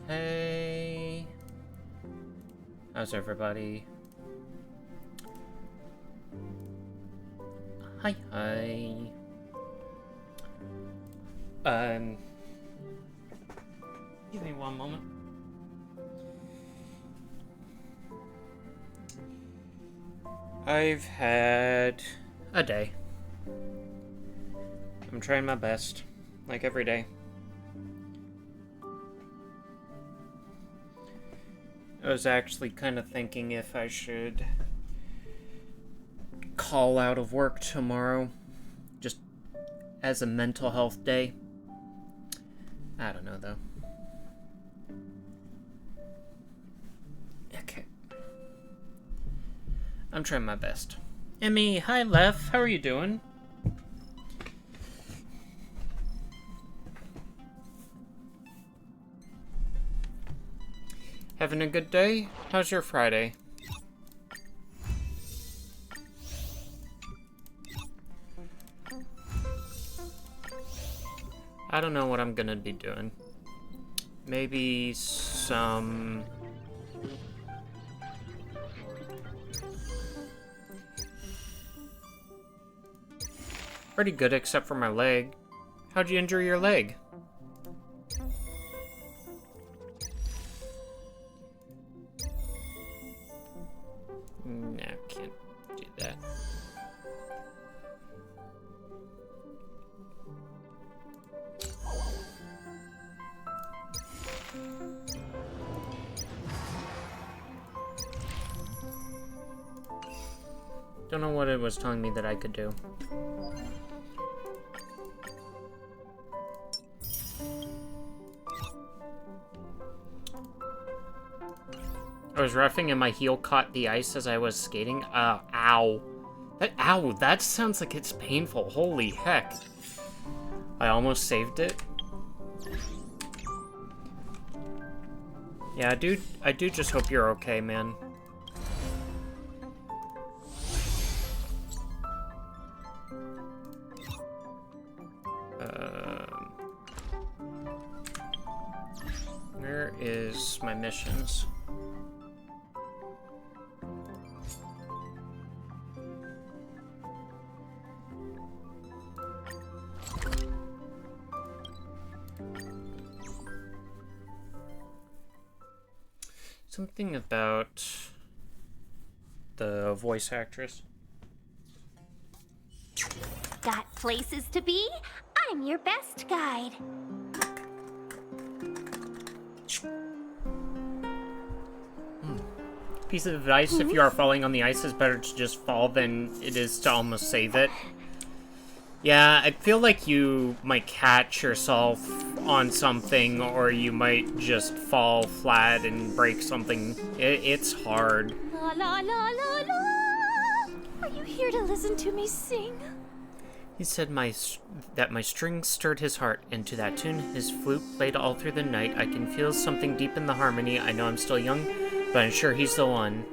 Hey, how's everybody? Hi. Give me one moment. I've had a day. I'm trying my best, like every day. I was actually kind of thinking if I should call out of work tomorrow, just as a mental health day. I don't know, though. Okay. I'm trying my best. Emmy, hi, Lef. How are you doing? Having a good day? How's your Friday? I don't know what I'm gonna be doing. Maybe some... Pretty good except for my leg. How'd you injure your leg? No, can't do that. Don't know what it was telling me that I could do. I was roughing and my heel caught the ice as I was skating. Ow. Ow, that sounds like it's painful. Holy heck. I almost saved it. Yeah, I do just hope you're okay, man. is my missions? Something about the voice actress. Got places to be? I'm your best guide. Piece of advice, if you are falling on the ice, it's better to just fall than it is to almost save it. Yeah, I feel like you might catch yourself on something, or you might just fall flat and break something. It's hard. La la la la la. Are you here to listen to me sing? He said that my strings stirred his heart, and to that tune his flute played all through the night. I can feel something deep in the harmony. I know I'm still young, but I'm sure he's the one.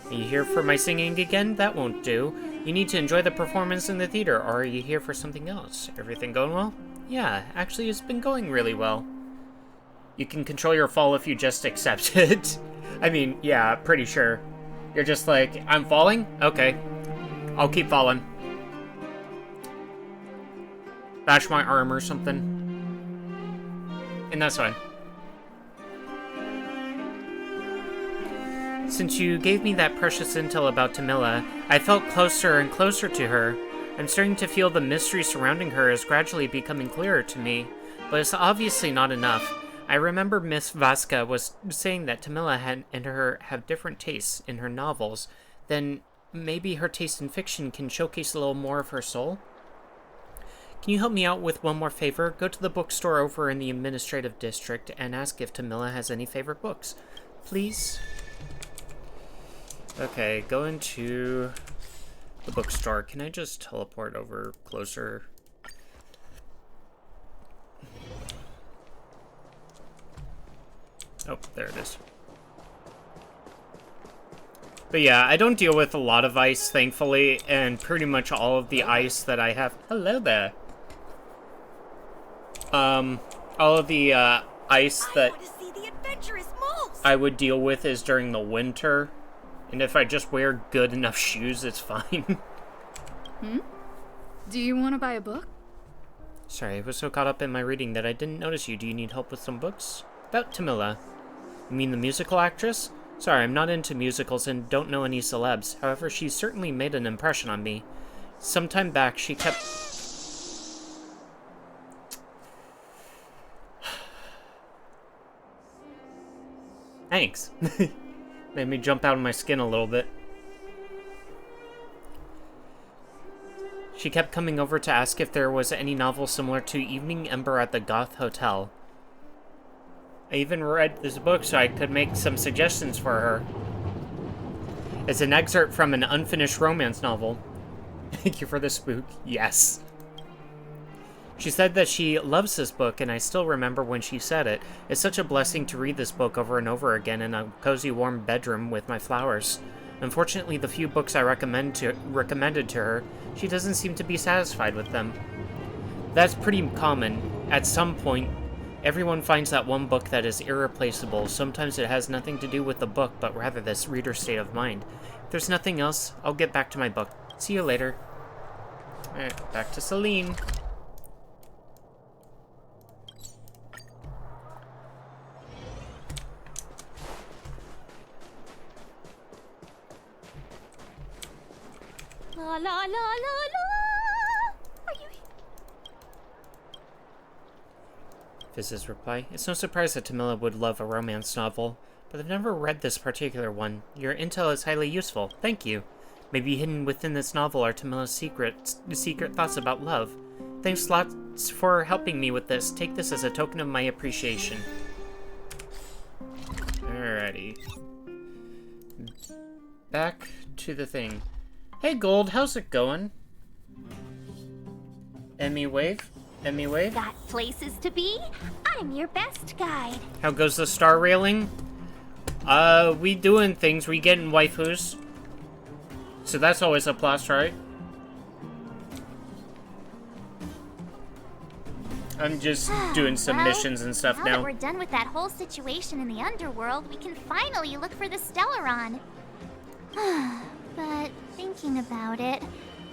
Are you here for my singing again? That won't do. You need to enjoy the performance in the theater, or are you here for something else? Everything going well? Yeah, actually it's been going really well. You can control your fall if you just accept it. I mean, yeah, pretty sure. You're just like, I'm falling? Okay. I'll keep falling. Bash my arm or something. And that's fine. Since you gave me that precious intel about Tamila, I felt closer and closer to her. I'm starting to feel the mystery surrounding her is gradually becoming clearer to me, but it's obviously not enough. I remember Miss Vasca was saying that Tamila and her have different tastes in her novels. Then maybe her taste in fiction can showcase a little more of her soul? Can you help me out with one more favor? Go to the bookstore over in the administrative district and ask if Tamila has any favorite books. Please? Okay, go into the bookstore. Can I just teleport over closer? Oh, there it is. But yeah, I don't deal with a lot of ice, thankfully, and pretty much all of the ice that I have... Hello there. All of the, ice that I would deal with is during the winter. And if I just wear good enough shoes, it's fine. Do you want to buy a book? Sorry, I was so caught up in my reading that I didn't notice you. Do you need help with some books? About Tamila. You mean the musical actress? Sorry, I'm not into musicals and don't know any celebs. However, she certainly made an impression on me. Sometime back, she kept... Thanks. Made me jump out of my skin a little bit. She kept coming over to ask if there was any novel similar to Evening Ember at the Goth Hotel. I even read this book so I could make some suggestions for her. It's an excerpt from an unfinished romance novel. Thank you for the spook. Yes. She said that she loves this book, and I still remember when she said it. It's such a blessing to read this book over and over again in a cozy, warm bedroom with my flowers. Unfortunately, the few books I recommended to her, she doesn't seem to be satisfied with them. That's pretty common. At some point, everyone finds that one book that is irreplaceable. Sometimes it has nothing to do with the book, but rather this reader's state of mind. If there's nothing else, I'll get back to my book. See you later. Alright, back to Celine. La la la la la. Are you? Viz's reply. It's no surprise that Tamila would love a romance novel, but I've never read this particular one. Your intel is highly useful. Thank you. Maybe hidden within this novel are Tamila's secret thoughts about love. Thanks lots for helping me with this. Take this as a token of my appreciation. Alrighty. Back to the thing. Hey Gold, how's it going? Emmy wave? Emmy wave? Got places to be? I'm your best guide. How goes the star railing? We doing things, we getting waifus. So that's always a plus, right? I'm just doing some missions and stuff now. Now that we're done with that whole situation in the underworld, we can finally look for the Stellaron. But thinking about it,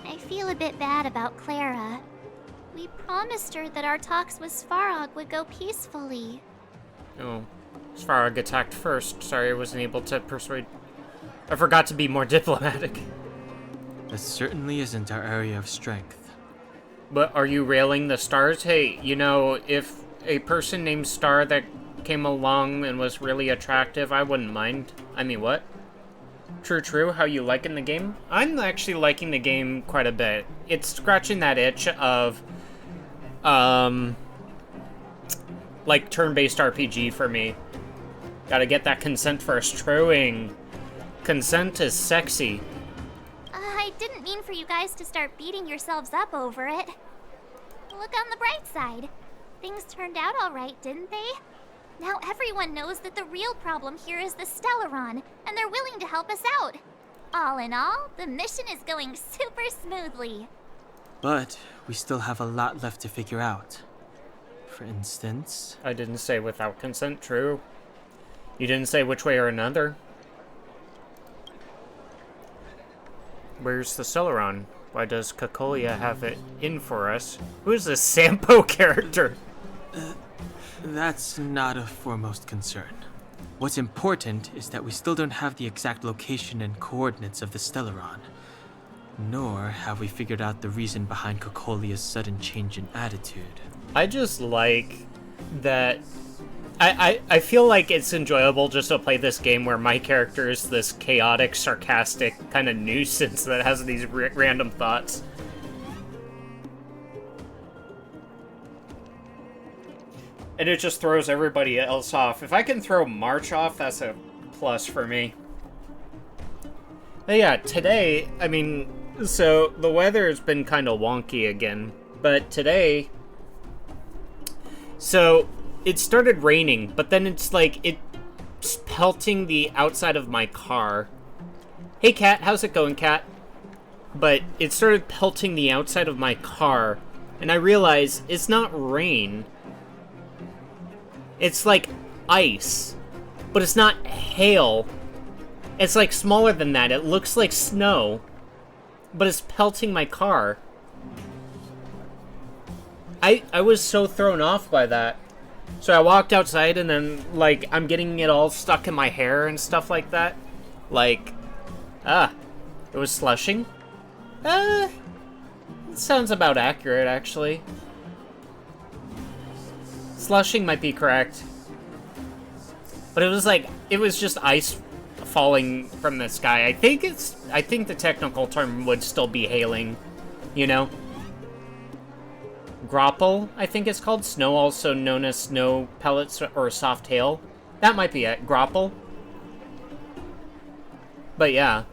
I feel a bit bad about Clara. We promised her that our talks with Svarog would go peacefully. Oh, Svarog attacked first. Sorry I wasn't able to persuade... I forgot to be more diplomatic. That certainly isn't our area of strength. But are you railing the stars? Hey, you know, if a person named Star that came along and was really attractive, I wouldn't mind. I mean, what? True, how you liking the game? I'm actually liking the game quite a bit. It's scratching that itch of, like, turn-based RPG for me. Gotta get that consent first. Truing. Consent is sexy. I didn't mean for you guys to start beating yourselves up over it. Look on the bright side. Things turned out all right, didn't they? Now everyone knows that the real problem here is the Stellaron, and they're willing to help us out. All in all, the mission is going super smoothly. But we still have a lot left to figure out. For instance... I didn't say without consent, true. You didn't say which way or another. Where's the Stellaron? Why does Cocolia have it in for us? Who is this Sampo character? That's not of foremost concern. What's important is that we still don't have the exact location and coordinates of the Stellaron. Nor have we figured out the reason behind Cocolia's sudden change in attitude. I just like that... I feel like it's enjoyable just to play this game where my character is this chaotic, sarcastic kind of nuisance that has these random thoughts. And it just throws everybody else off. If I can throw March off, that's a plus for me. But yeah, today, I mean, so the weather has been kind of wonky again. But today... So... It started raining, but then it's like, it's pelting the outside of my car. Hey, Cat, how's it going, Cat? But it started pelting the outside of my car, and I realized it's not rain. It's like ice, but it's not hail. It's like smaller than that. It looks like snow, but it's pelting my car. I was so thrown off by that. So I walked outside and then, like, I'm getting it all stuck in my hair and stuff like that. Like, it was slushing? It sounds about accurate, actually. Slushing might be correct. But it was like, it was just ice falling from the sky. I think the technical term would still be hailing, you know? Grapple, I think it's called. Snow, also known as snow pellets or soft hail. That might be it. Grapple. But yeah.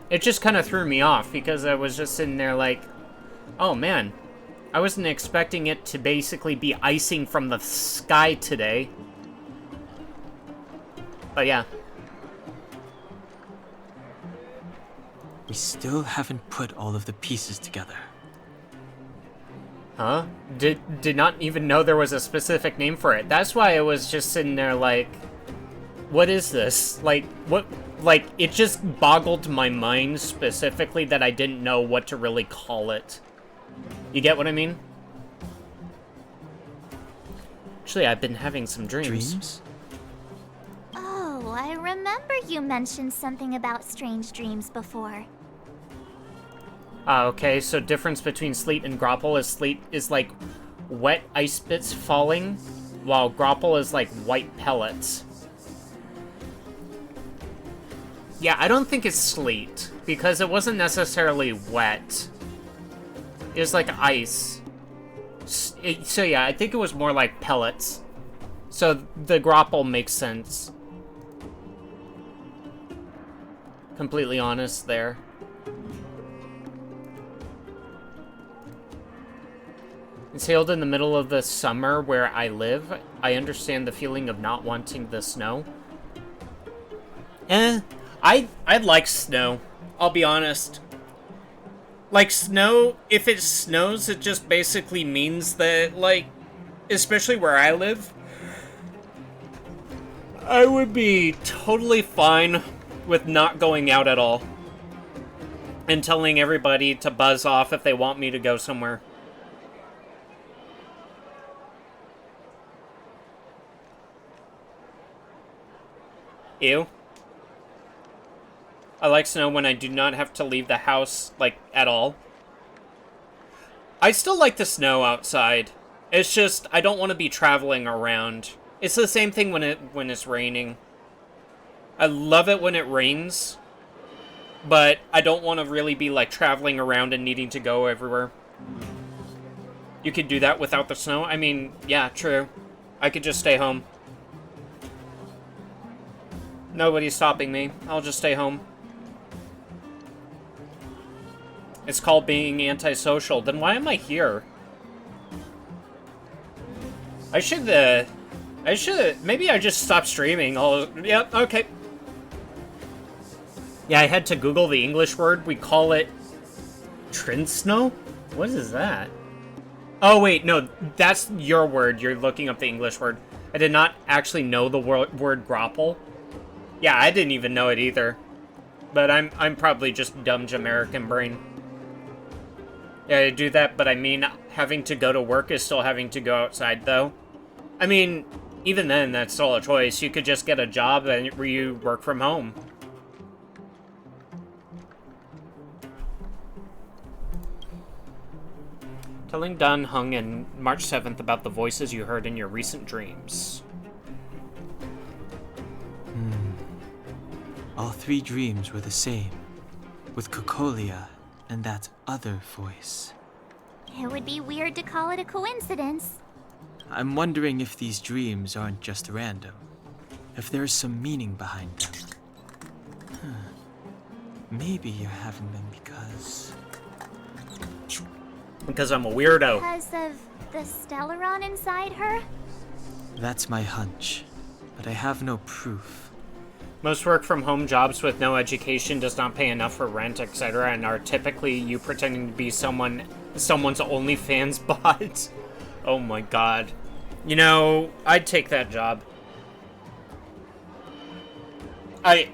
It just kind of threw me off because I was just sitting there like, oh man. I wasn't expecting it to basically be icing from the sky today. But yeah. We still haven't put all of the pieces together. Huh? Did not even know there was a specific name for it. That's why I was just sitting there like, what is this? Like, what? Like, it just boggled my mind specifically that I didn't know what to really call it. You get what I mean? Actually, I've been having some dreams. Dreams? Oh, I remember you mentioned something about strange dreams before. Okay, so difference between sleet and grapple is sleet is like wet ice bits falling, while grapple is like white pellets. Yeah, I don't think it's sleet, because it wasn't necessarily wet. It was like ice. So yeah, I think it was more like pellets. So the grapple makes sense. Completely honest there. It's hailed in the middle of the summer where I live. I understand the feeling of not wanting the snow. I'd like snow. I'll be honest. Like, snow, if it snows, it just basically means that, like, especially where I live, I would be totally fine with not going out at all and telling everybody to buzz off if they want me to go somewhere. Ew. I like snow when I do not have to leave the house, like, at all. I still like the snow outside. It's just, I don't want to be traveling around. It's the same thing when it's raining. I love it when it rains, but I don't want to really be, like, traveling around and needing to go everywhere. You could do that without the snow? I mean, yeah, true. I could just stay home. Nobody's stopping me. I'll just stay home. It's called being antisocial. Then why am I here? Maybe I just stopped streaming. Yep, okay. Yeah, I had to Google the English word. We call it Trinsnow? What is that? Oh, wait, no, that's your word. You're looking up the English word. I did not actually know the word grapple. Yeah, I didn't even know it either. But I'm probably just dumb Jamaican brain. Yeah, I do that, but I mean, having to go to work is still having to go outside, though. I mean, even then, that's still a choice. You could just get a job where you work from home. Telling Dun Hung in March 7th about the voices you heard in your recent dreams. All 3 dreams were the same, with Cocolia and that other voice. It would be weird to call it a coincidence. I'm wondering if these dreams aren't just random, if there is some meaning behind them. Maybe you're having them Because I'm a weirdo. Because of the Stellaron inside her? That's my hunch, but I have no proof. Most work-from-home jobs with no education does not pay enough for rent, etc., and are typically you pretending to be someone's OnlyFans bot. Oh my god. You know, I'd take that job. I'd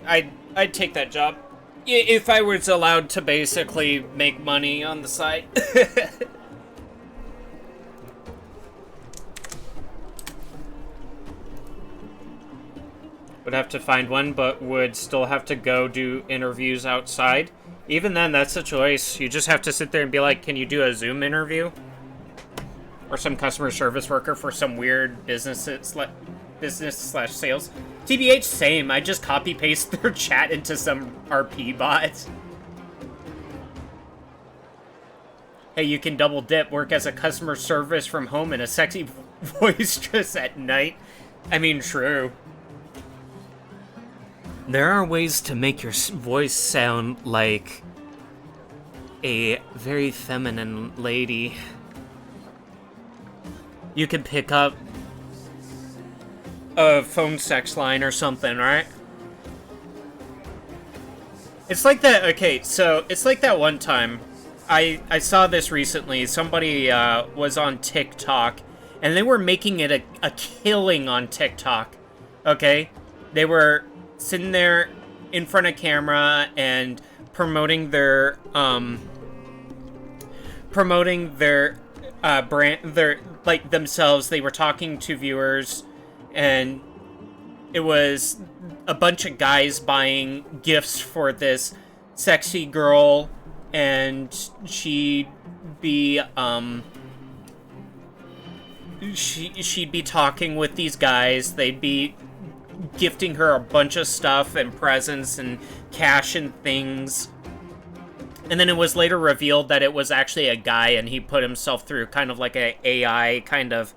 take that job. If I was allowed to basically make money on the side. Would have to find one, but would still have to go do interviews outside. Even then, that's a choice. You just have to sit there and be like, can you do a Zoom interview? Or some customer service worker for some weird business slash sales. TBH, same. I just copy paste their chat into some RP bot. Hey, you can double dip, work as a customer service from home and a sexy voistress at night. I mean, true. There are ways to make your voice sound like a very feminine lady. You could pick up a phone sex line or something, right? It's like that, okay, so it's like that one time. I saw this recently. Somebody was on TikTok, and they were making it a killing on TikTok, okay? They were sitting there in front of camera and promoting their brand, like themselves. They were talking to viewers, and it was a bunch of guys buying gifts for this sexy girl, and she'd be she'd be talking with these guys. They'd be gifting her a bunch of stuff and presents and cash and things. And then it was later revealed that it was actually a guy, and he put himself through kind of like a AI kind of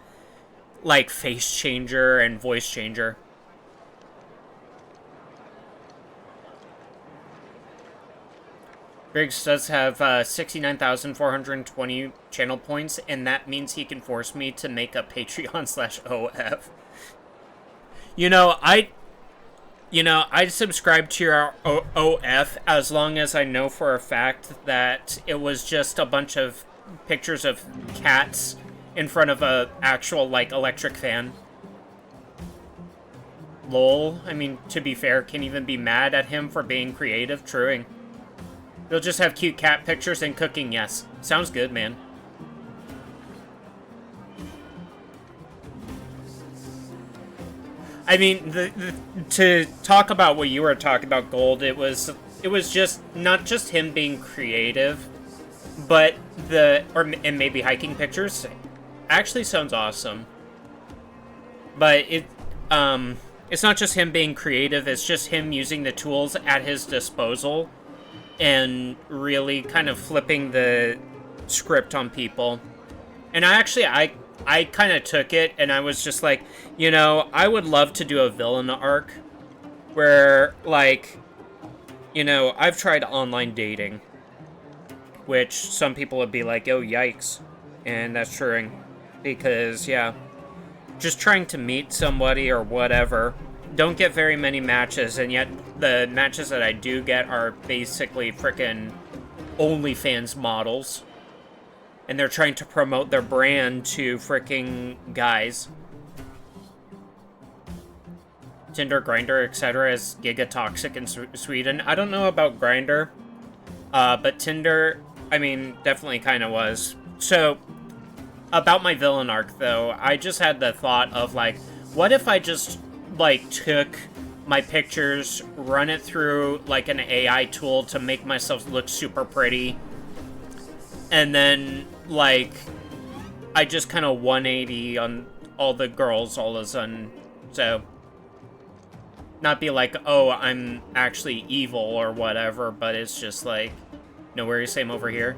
like face changer and voice changer. Briggs does have 69,420 channel points, and that means he can force me to make a Patreon/OF. I'd subscribe to your OF as long as I know for a fact that it was just a bunch of pictures of cats in front of a actual, like, electric fan. Lol. I mean, to be fair, can't even be mad at him for being creative. Truing. They'll just have cute cat pictures and cooking, yes. Sounds good, man. I mean, to talk about what you were talking about, Gold, it was just, not just him being creative, but and maybe hiking pictures, actually sounds awesome. But it's not just him being creative, it's just him using the tools at his disposal and really kind of flipping the script on people. And I kind of took it, and I was just like, you know, I would love to do a villain arc where, like, you know, I've tried online dating, which some people would be like, oh, yikes. And that's true, because, yeah, just trying to meet somebody or whatever, don't get very many matches, and yet the matches that I do get are basically frickin' OnlyFans models. And they're trying to promote their brand to fricking guys. Tinder, Grindr, etc. is gigatoxic in Sweden. I don't know about Grindr, but Tinder, I mean, definitely kind of was. So, about my villain arc, though, I just had the thought of, like, what if I just, like, took my pictures, run it through, like, an AI tool to make myself look super pretty, and then, like, I just kind of 180 on all the girls all of a sudden. So, not be like, oh, I'm actually evil or whatever, but it's just like, no worries, same over here.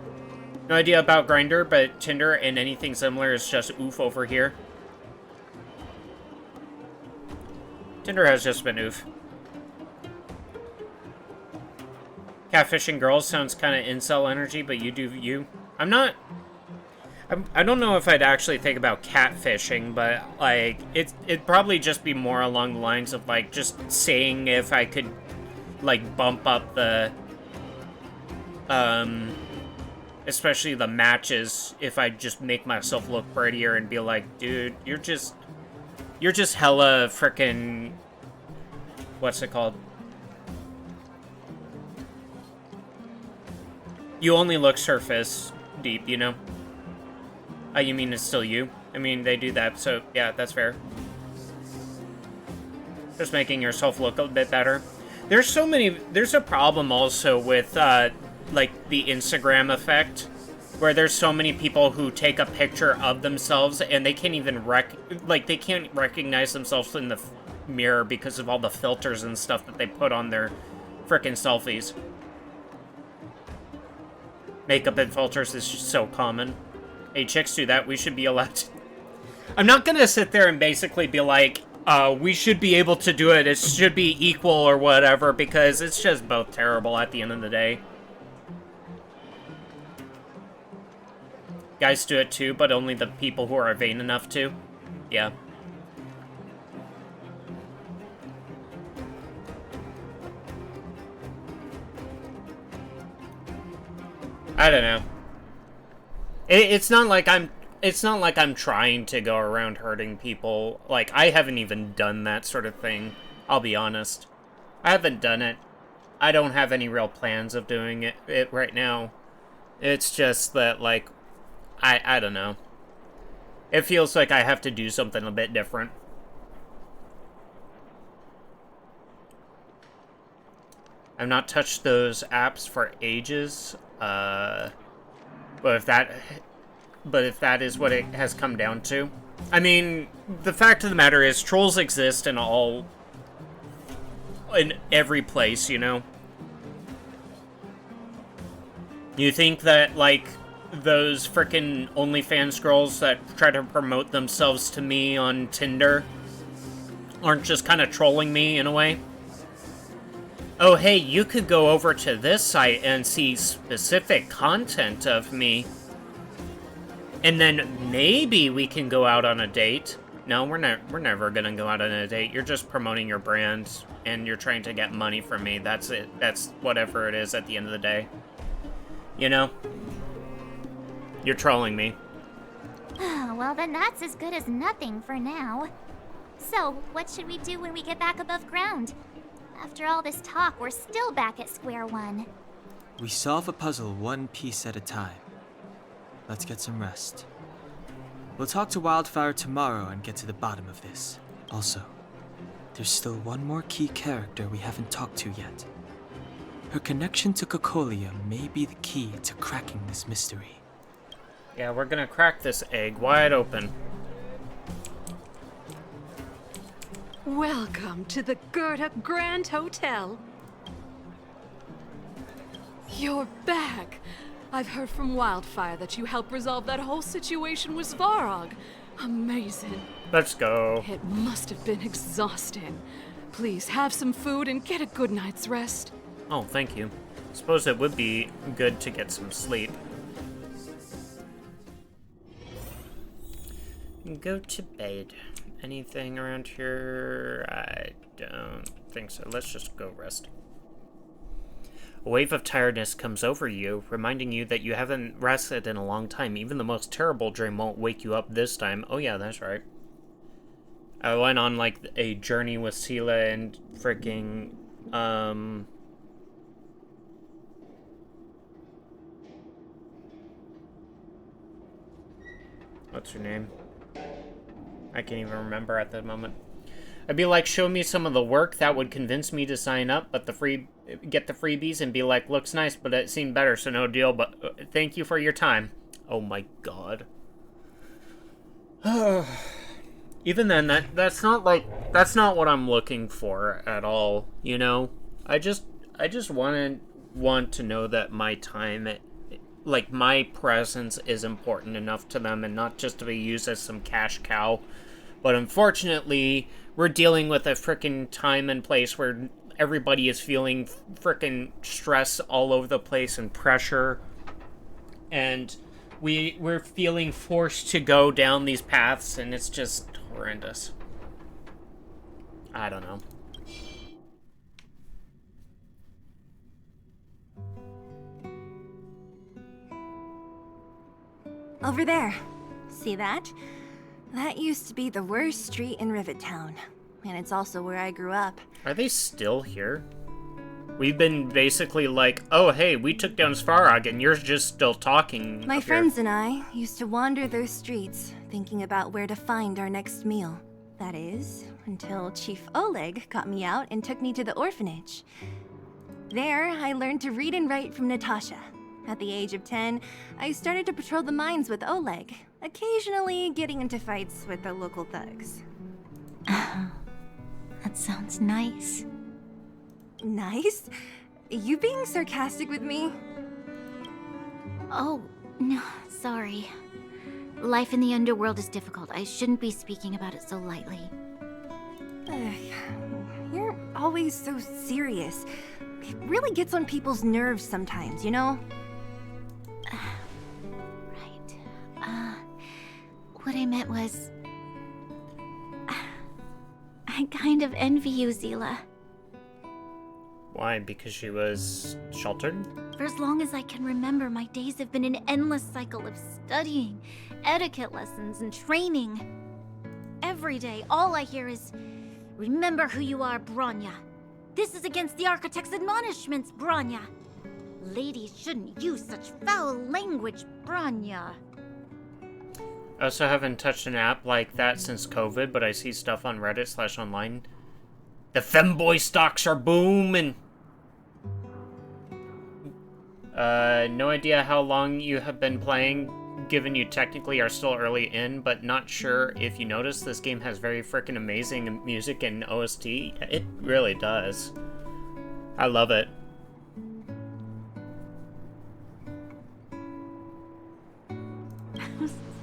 No idea about Grindr, but Tinder and anything similar is just oof over here. Tinder has just been oof. Catfishing girls sounds kind of incel energy, but you do you. I don't know if I'd actually think about catfishing, but, like, it'd probably just be more along the lines of, like, just saying if I could, like, bump up the, especially the matches, if I just make myself look prettier and be like, dude, you're just hella frickin', what's it called? You only look surface deep, you know? You mean it's still you? I mean, they do that, so yeah, that's fair. Just making yourself look a bit better. There's a problem also with, like, the Instagram effect, where there's so many people who take a picture of themselves and they can't even they can't recognize themselves in the mirror because of all the filters and stuff that they put on their frickin' selfies. Makeup and filters is just so common. Hey, chicks do that, we should be allowed to. I'm not gonna sit there and basically be like, we should be able to do it, it should be equal or whatever, because it's just both terrible at the end of the day. Guys do it too, but only the people who are vain enough to. Yeah. I don't know. It's not like I'm trying to go around hurting people. Like, I haven't even done that sort of thing. I'll be honest. I haven't done it. I don't have any real plans of doing it right now. It's just that, like, I don't know. It feels like I have to do something a bit different. I've not touched those apps for ages. But if that is what it has come down to, I mean, the fact of the matter is, trolls exist in every place, you know? You think that, like, those frickin' OnlyFans girls that try to promote themselves to me on Tinder aren't just kind of trolling me in a way? Oh, hey, you could go over to this site and see specific content of me. And then maybe we can go out on a date. No, we're never gonna go out on a date. You're just promoting your brand, and you're trying to get money from me. That's it. That's whatever it is at the end of the day. You know? You're trolling me. Well, then that's as good as nothing for now. So, what should we do when we get back above ground? After all this talk, we're still back at square one. We solve a puzzle one piece at a time. Let's get some rest. We'll talk to Wildfire tomorrow and get to the bottom of this. Also, there's still one more key character we haven't talked to yet. Her connection to Cocolia may be the key to cracking this mystery. Yeah, we're gonna crack this egg wide open. Welcome to the Gerda Grand Hotel. You're back. I've heard from Wildfire that you helped resolve that whole situation with Svarog. Amazing. Let's go. It must have been exhausting. Please have some food and get a good night's rest. Oh, thank you. Suppose it would be good to get some sleep. Go to bed. Anything around here? I don't think so. Let's just go rest. A wave of tiredness comes over you, reminding you that you haven't rested in a long time. Even the most terrible dream won't wake you up this time. Oh yeah, that's right. I went on like a journey with Sela and freaking what's her name? I can't even remember at the moment. I'd be like, show me some of the work that would convince me to sign up, but get the freebies and be like, looks nice, but it seemed better, so no deal, but thank you for your time. Oh my god. Even then, that's not what I'm looking for at all, you know? I just want to know that my time, like, my presence is important enough to them and not just to be used as some cash cow. But unfortunately, we're dealing with a frickin' time and place where everybody is feeling frickin' stress all over the place and pressure. And we're feeling forced to go down these paths, and it's just horrendous. I don't know. Over there. See that? That used to be the worst street in Rivet Town. And it's also where I grew up. Are they still here? We've been basically like, oh hey, we took down Svarog and you're just still talking. My friends and I used to wander those streets, thinking about where to find our next meal. That is, until Chief Oleg got me out and took me to the orphanage. There, I learned to read and write from Natasha. At the age of 10, I started to patrol the mines with Oleg, occasionally getting into fights with the local thugs. That sounds nice. Nice? You being sarcastic with me? Oh, no, sorry. Life in the underworld is difficult. I shouldn't be speaking about it so lightly. You're always so serious. It really gets on people's nerves sometimes, you know? Right. What I meant was... I kind of envy you, Zila. Why? Because she was sheltered? For as long as I can remember, my days have been an endless cycle of studying, etiquette lessons, and training. Every day, all I hear is, remember who you are, Bronya. This is against the Architect's admonishments, Bronya. Ladies shouldn't use such foul language, Bronya. I also haven't touched an app like that since COVID, but I see stuff on Reddit/online. The femboy stocks are booming! No idea how long you have been playing, given you technically are still early in, but not sure if you noticed this game has very freaking amazing music and OST. It really does. I love it.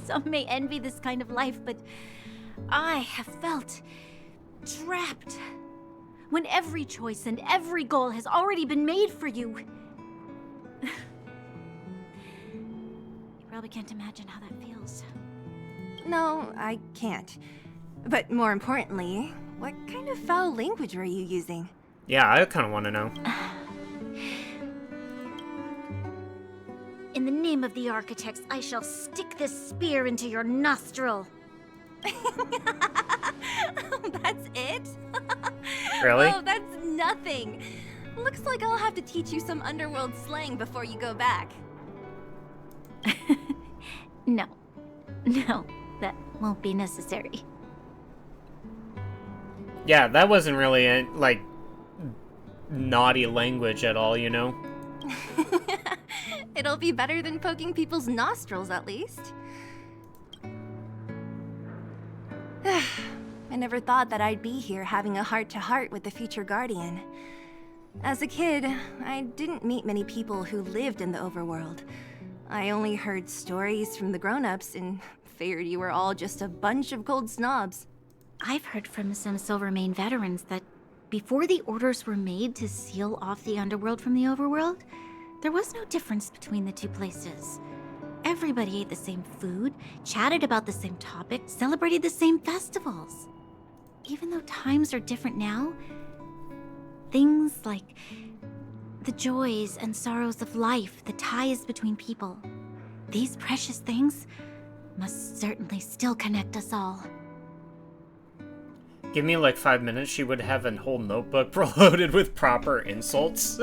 Some may envy this kind of life, but I have felt trapped. When every choice and every goal has already been made for you. You probably can't imagine how that feels. No, I can't. But more importantly, what kind of foul language were you using? Yeah, I kind of want to know. In In the name of the architects, I shall stick this spear into your nostril. That's it? Really? Oh, that's nothing. Looks like I'll have to teach you some underworld slang before you go back. No, that won't be necessary. Yeah, that wasn't really, like, naughty language at all, you know? It'll be better than poking people's nostrils, at least. I never thought that I'd be here having a heart-to-heart with the future Guardian. As a kid, I didn't meet many people who lived in the overworld. I only heard stories from the grown-ups and figured you were all just a bunch of cold snobs. I've heard from some Silvermane veterans that before the orders were made to seal off the underworld from the overworld, there was no difference between the two places. Everybody ate the same food, chatted about the same topics, celebrated the same festivals. Even though times are different now, things like the joys and sorrows of life, the ties between people, these precious things must certainly still connect us all. Give me like 5 minutes, she would have a whole notebook loaded with proper insults.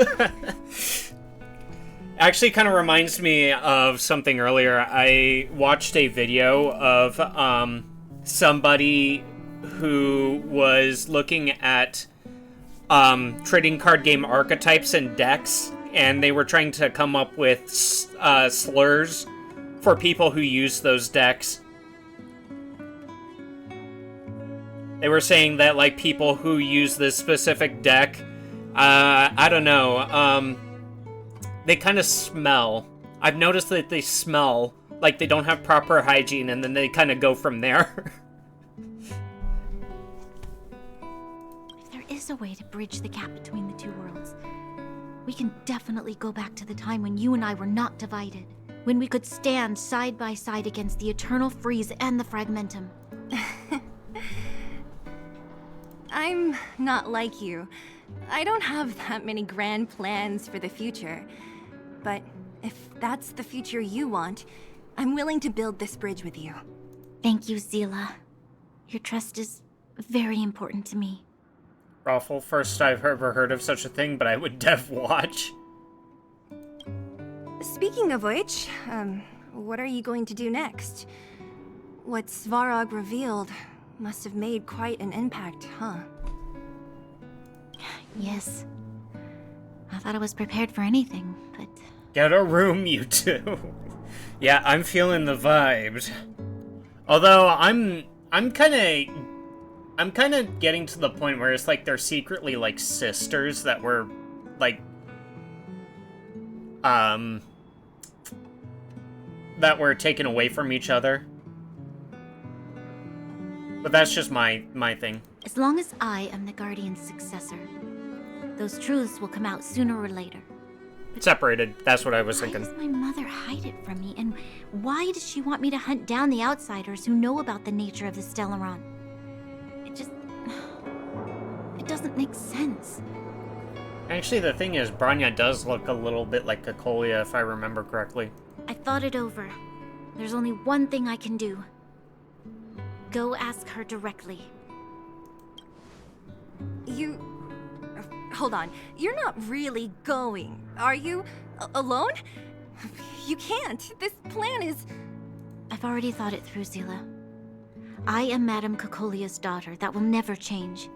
Actually kind of reminds me of something earlier. I watched a video of somebody who was looking at trading card game archetypes and decks, and they were trying to come up with slurs for people who use those decks. They were saying that, like, people who use this specific deck, I don't know, they kind of smell. I've noticed that they smell like they don't have proper hygiene, and then they kind of go from there. If there is a way to bridge the gap between the two worlds, we can definitely go back to the time when you and I were not divided. When we could stand side by side against the Eternal Freeze and the Fragmentum. I'm not like you. I don't have that many grand plans for the future. But if that's the future you want, I'm willing to build this bridge with you. Thank you, Zila. Your trust is very important to me. Raffle, first I've ever heard of such a thing, but I would dev watch. Speaking of which, what are you going to do next? What Svarog revealed must have made quite an impact, huh? Yes. I thought I was prepared for anything, but... Get a room, you two. Yeah, I'm feeling the vibes. Although, I'm kind of getting to the point where it's like they're secretly, like, sisters that were, like... that were taken away from each other. But that's just my thing. As long as I am the Guardian's successor, those truths will come out sooner or later. Separated, that's what I was thinking. Why does my mother hide it from me? And why does she want me to hunt down the outsiders who know about the nature of the Stellaron? It doesn't make sense. Actually, the thing is, Branya does look a little bit like Cocolia, if I remember correctly. I thought it over. There's only one thing I can do. Go ask her directly. Hold on. You're not really going, are you? Alone? You can't. This plan is... I've already thought it through, Zila. I am Madame Cocolia's daughter. That will never change.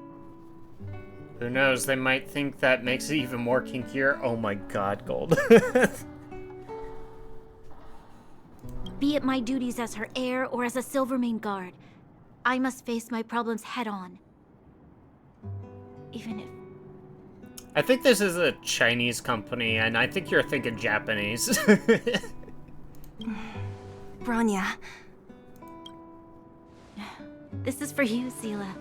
Who knows, they might think that makes it even more kinkier. Oh my god, Gold. Be it my duties as her heir or as a Silvermane guard, I must face my problems head-on. Even if... I think this is a Chinese company, and I think you're thinking Japanese. Branya. This is for you, Zila.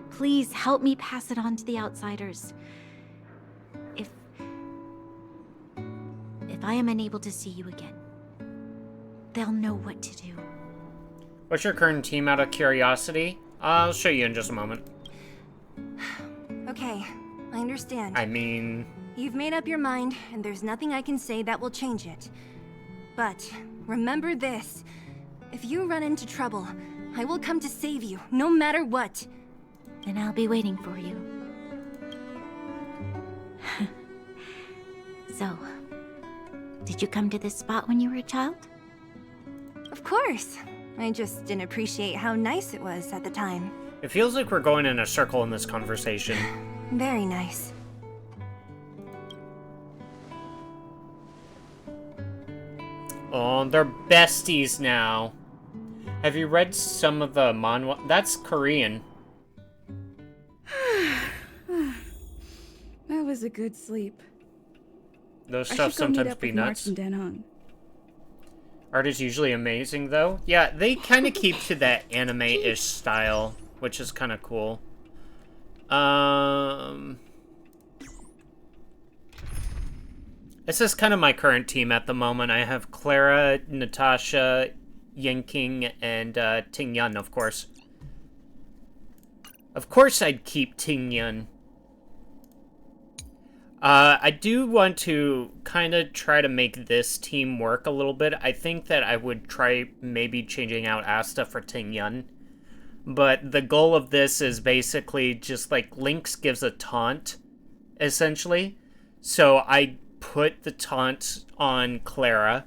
Please help me pass it on to the outsiders. If I am unable to see you again, they'll know what to do. What's your current team out of curiosity? I'll show you in just a moment. Okay, I understand. I mean... You've made up your mind, and there's nothing I can say that will change it. But remember this. If you run into trouble, I will come to save you, no matter what. Then I'll be waiting for you. So, did you come to this spot when you were a child? Of course. I just didn't appreciate how nice it was at the time. It feels like we're going in a circle in this conversation. Very nice. Oh, they're besties now. Have you read some of the manhwa? That's Korean. That was a good sleep. Those I stuff should go meet sometimes up be with March nuts. and Denhong. Art is usually amazing, though. Yeah, they kind of keep to that anime-ish style, which is kind of cool. This is kind of my current team at the moment. I have Clara, Natasha, Yenking, and Ting Yun, of course. Of course I'd keep Ting Yun. I do want to kind of try to make this team work a little bit. I think that I would try maybe changing out Asta for Ting Yun. But the goal of this is basically just like Lynx gives a taunt, essentially. So I put the taunt on Clara,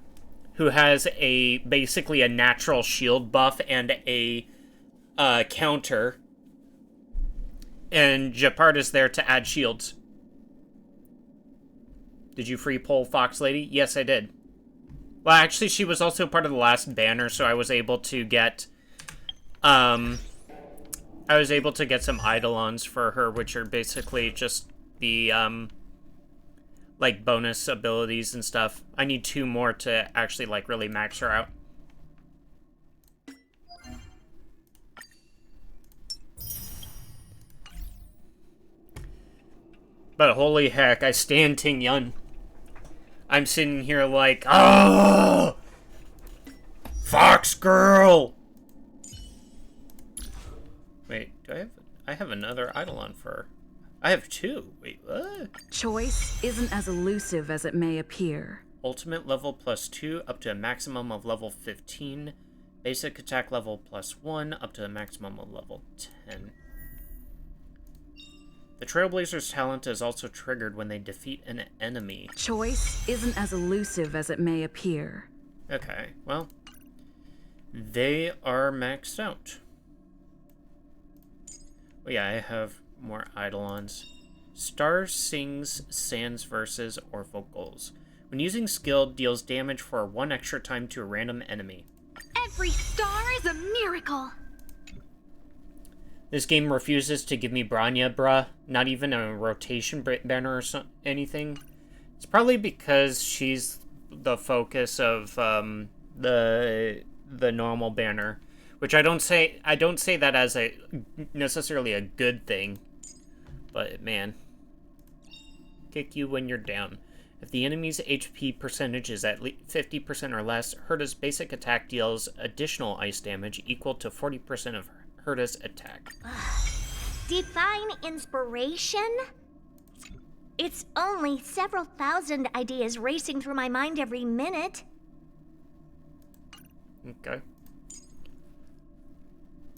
who has basically a natural shield buff and a counter. And Japard is there to add shields. Did you free poll Fox Lady? Yes, I did. Well, actually, she was also part of the last banner, so I was able to get, some Eidolons for her, which are basically just the, like, bonus abilities and stuff. I need 2 more to actually, like, really max her out. But holy heck, I stand Ting Yun. I'm sitting here like, oh, Fox Girl. Wait, I have another Eidolon for her. I have 2. Wait, what? Choice isn't as elusive as it may appear. Ultimate level +2 up to a maximum of level 15. Basic attack level +1 up to a maximum of level 10. The Trailblazer's talent is also triggered when they defeat an enemy. Choice isn't as elusive as it may appear. Okay, well, they are maxed out. Oh yeah, I have more Eidolons. Star sings Sans verses or vocals. When using skill, deals damage for 1 extra time to a random enemy. Every star is a miracle. This game refuses to give me Branya, bruh. Not even a rotation banner or anything. It's probably because she's the focus of the normal banner, which I don't say that as necessarily a good thing. But man, kick you when you're down. If the enemy's HP percentage is at least 50% or less, Herta's basic attack deals additional ice damage equal to 40% of Herta's attack. Divine inspiration? It's only several thousand ideas racing through my mind every minute. Okay.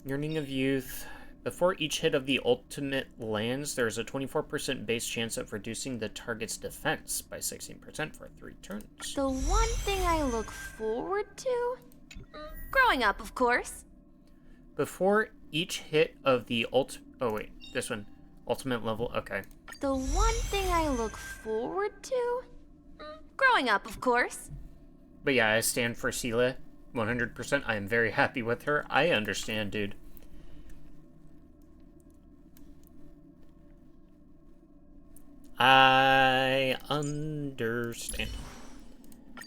Yearning of Youth. Before each hit of the ultimate lands, there is a 24% base chance of reducing the target's defense by 16% for 3 turns. The one thing I look forward to? Growing up, of course. Before each hit of the ultimate level, okay. The one thing I look forward to? Growing up, of course. But yeah, I stand for Sela, 100%. I am very happy with her. I understand, dude. I understand.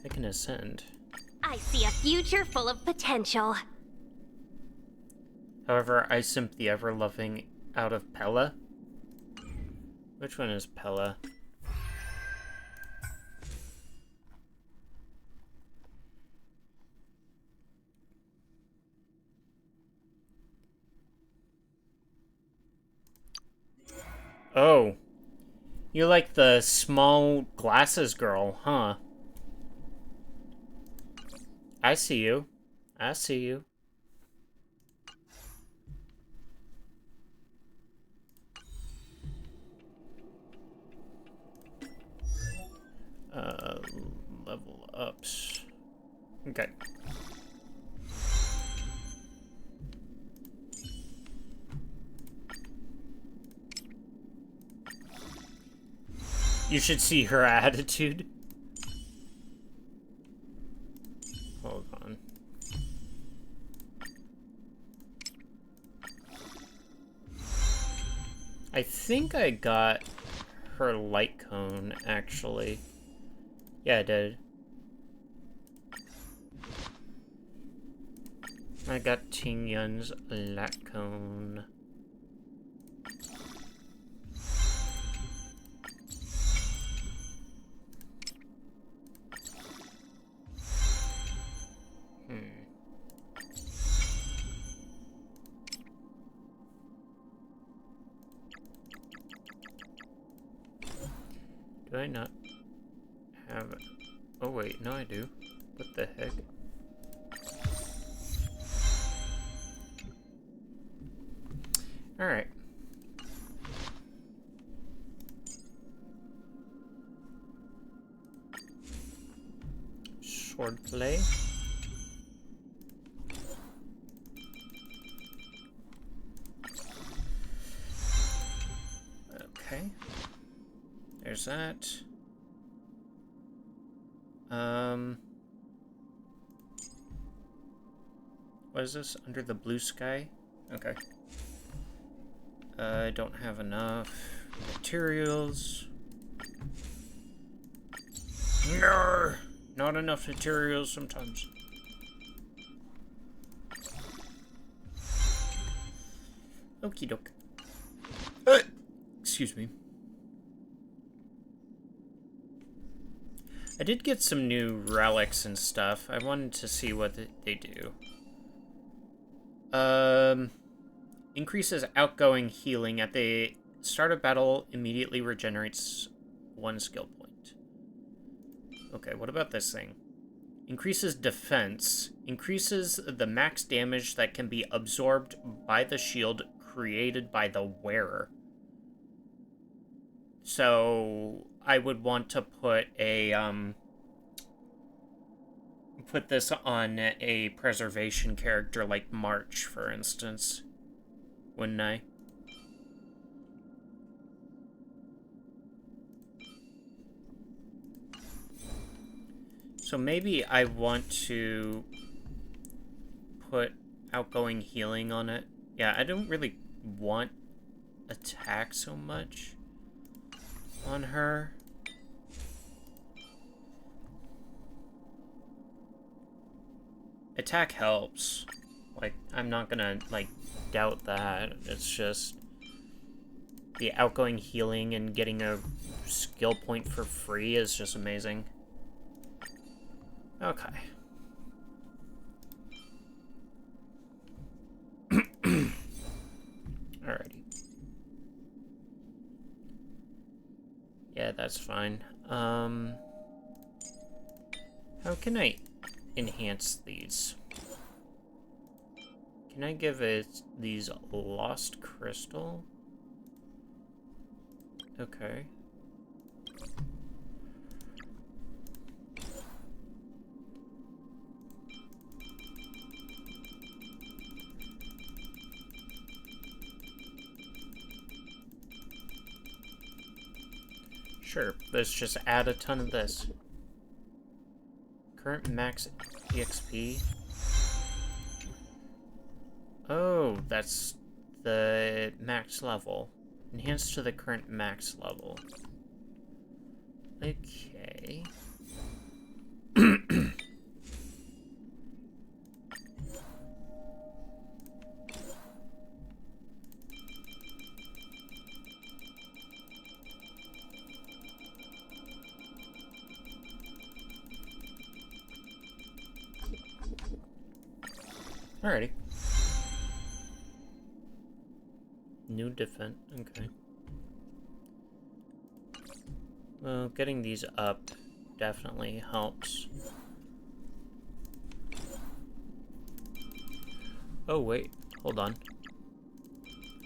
I can ascend. I see a future full of potential. However, I simp the ever-loving out of Pella. Which one is Pella? Oh. You like the small glasses girl, huh? I see you. I see you. Level ups. Okay. You should see her attitude. Hold on. I think I got her light cone, actually. Yeah, I did. I got Ting Yun's light cone. Do I not have it? Oh wait, no I do. What the heck? Alright. Swordplay. Okay. There's that. What is this? Under the blue sky? Okay. I don't have enough materials. No! Not enough materials sometimes. Okie doke. Excuse me. I did get some new relics and stuff. I wanted to see what they do. Increases outgoing healing at the start of battle, immediately regenerates 1 skill point. Okay, what about this thing? Increases defense. Increases the max damage that can be absorbed by the shield created by the wearer. So I would want to put a put this on a preservation character like March, for instance. Wouldn't I? So maybe I want to put outgoing healing on it. Yeah, I don't really want attack so much on her. Attack helps. Like, I'm not gonna, like, doubt that. It's just the outgoing healing and getting a skill point for free is just amazing. Okay. Alrighty. Yeah, that's fine. How can I enhance these? Can I give it these lost crystal? Okay. Sure, let's just add a ton of this. Current max EXP. Oh, that's the max level. Enhanced to the current max level. Okay. Alrighty. New defense, okay. Well, getting these up definitely helps. Oh, wait. Hold on.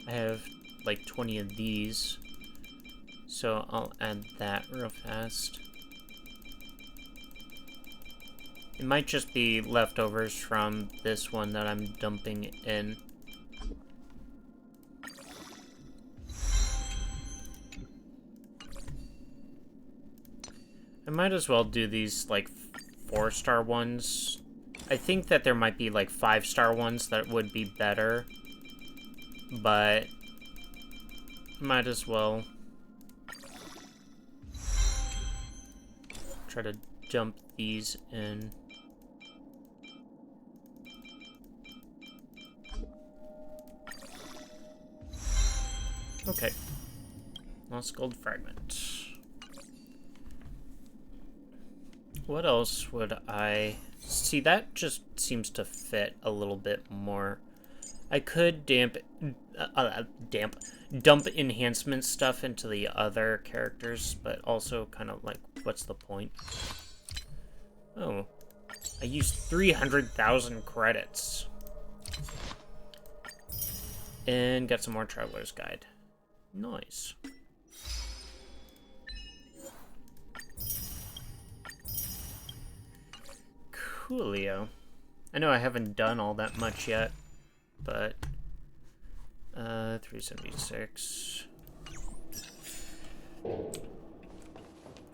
I have, like, 20 of these. So I'll add that real fast. It might just be leftovers from this one that I'm dumping in. I might as well do these, like, 4-star ones. I think that there might be, like, 5-star ones that would be better. But might as well try to dump these in. Okay. Lost gold fragment. What else would I... See, that just seems to fit a little bit more. I could dump enhancement stuff into the other characters, but also kind of like, what's the point? Oh, I used 300,000 credits. And got some more Traveler's Guide. Nice. Coolio. I know I haven't done all that much yet, but 376.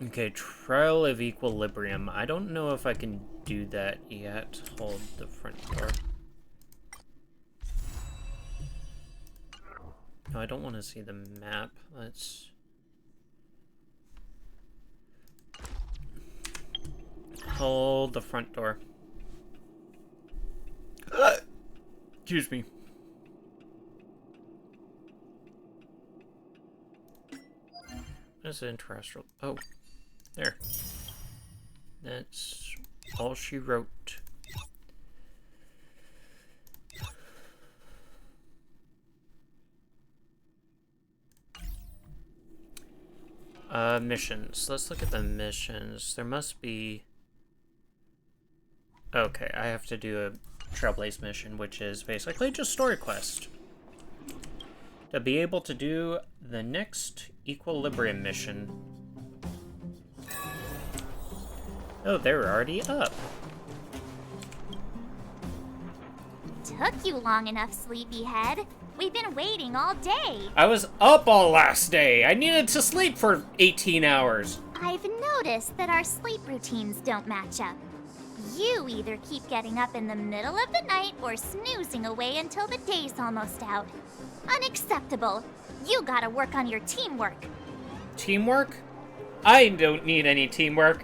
Okay, Trial of Equilibrium. I don't know if I can do that yet. Hold the front door. No, I don't want to see the map. Let's... Hold the front door. Excuse me. That's an terrestrial. Oh, there. That's all she wrote. Missions. Let's look at the missions. There must be... Okay, I have to do a Trailblaze mission, which is basically just story quest. To be able to do the next Equilibrium mission. Oh, they're already up. Took you long enough, sleepyhead. We've been waiting all day. I was up all last day. I needed to sleep for 18 hours. I've noticed that our sleep routines don't match up. You either keep getting up in the middle of the night or snoozing away until the day's almost out. Unacceptable. You gotta work on your teamwork. Teamwork? I don't need any teamwork.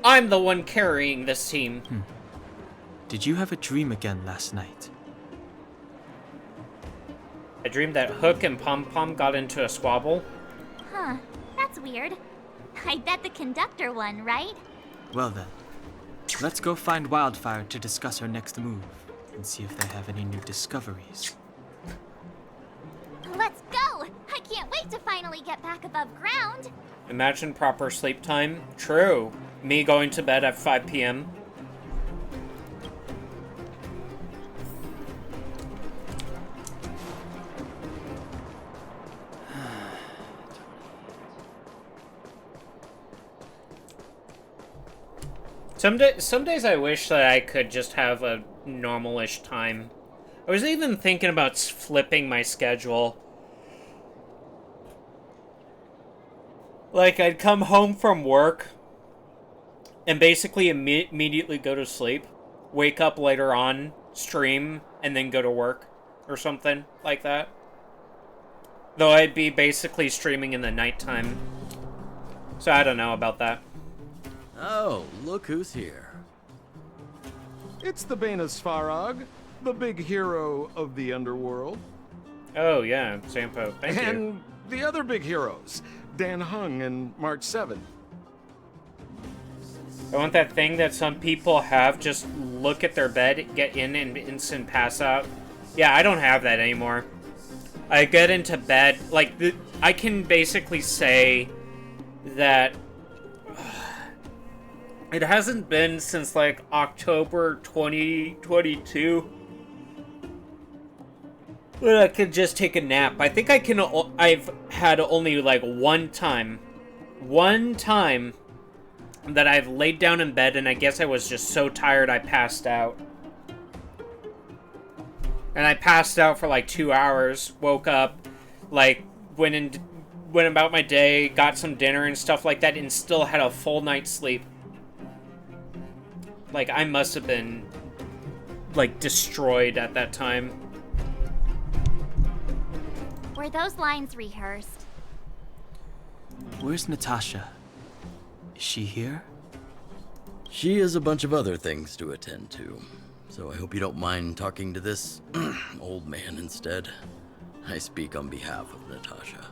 I'm the one carrying this team. Did you have a dream again last night? I dreamed that Hook and Pom Pom got into a squabble. Huh, that's weird. I bet the conductor won, right? Well then, let's go find Wildfire to discuss our next move and see if they have any new discoveries. Let's go! I can't wait to finally get back above ground. Imagine proper sleep time. True. Me going to bed at 5 p.m. Some days I wish that I could just have a normal-ish time. I was even thinking about flipping my schedule. Like, I'd come home from work and basically immediately go to sleep, wake up later on, stream, and then go to work or something like that. Though I'd be basically streaming in the nighttime. So I don't know about that. Oh, look who's here. It's the Bane of Svarog, the big hero of the underworld. Oh, yeah, Sampo. Thank you. And the other big heroes, Dan Hung and March 7. I want that thing that some people have, just look at their bed, get in, and instant pass out. Yeah, I don't have that anymore. I get into bed, like, I can basically say that it hasn't been since, like, October 2022 But I could just take a nap. I think I can. I've had only like one time that I've laid down in bed, and I guess I was just so tired I passed out. And I passed out for like 2 hours. Woke up, like went about my day, got some dinner and stuff like that, and still had a full night's sleep. Like I must have been like destroyed at that time. Were those lines rehearsed? Where's Natasha? Is she here? She has a bunch of other things to attend to, so I hope you don't mind talking to this old man instead. I speak on behalf of Natasha.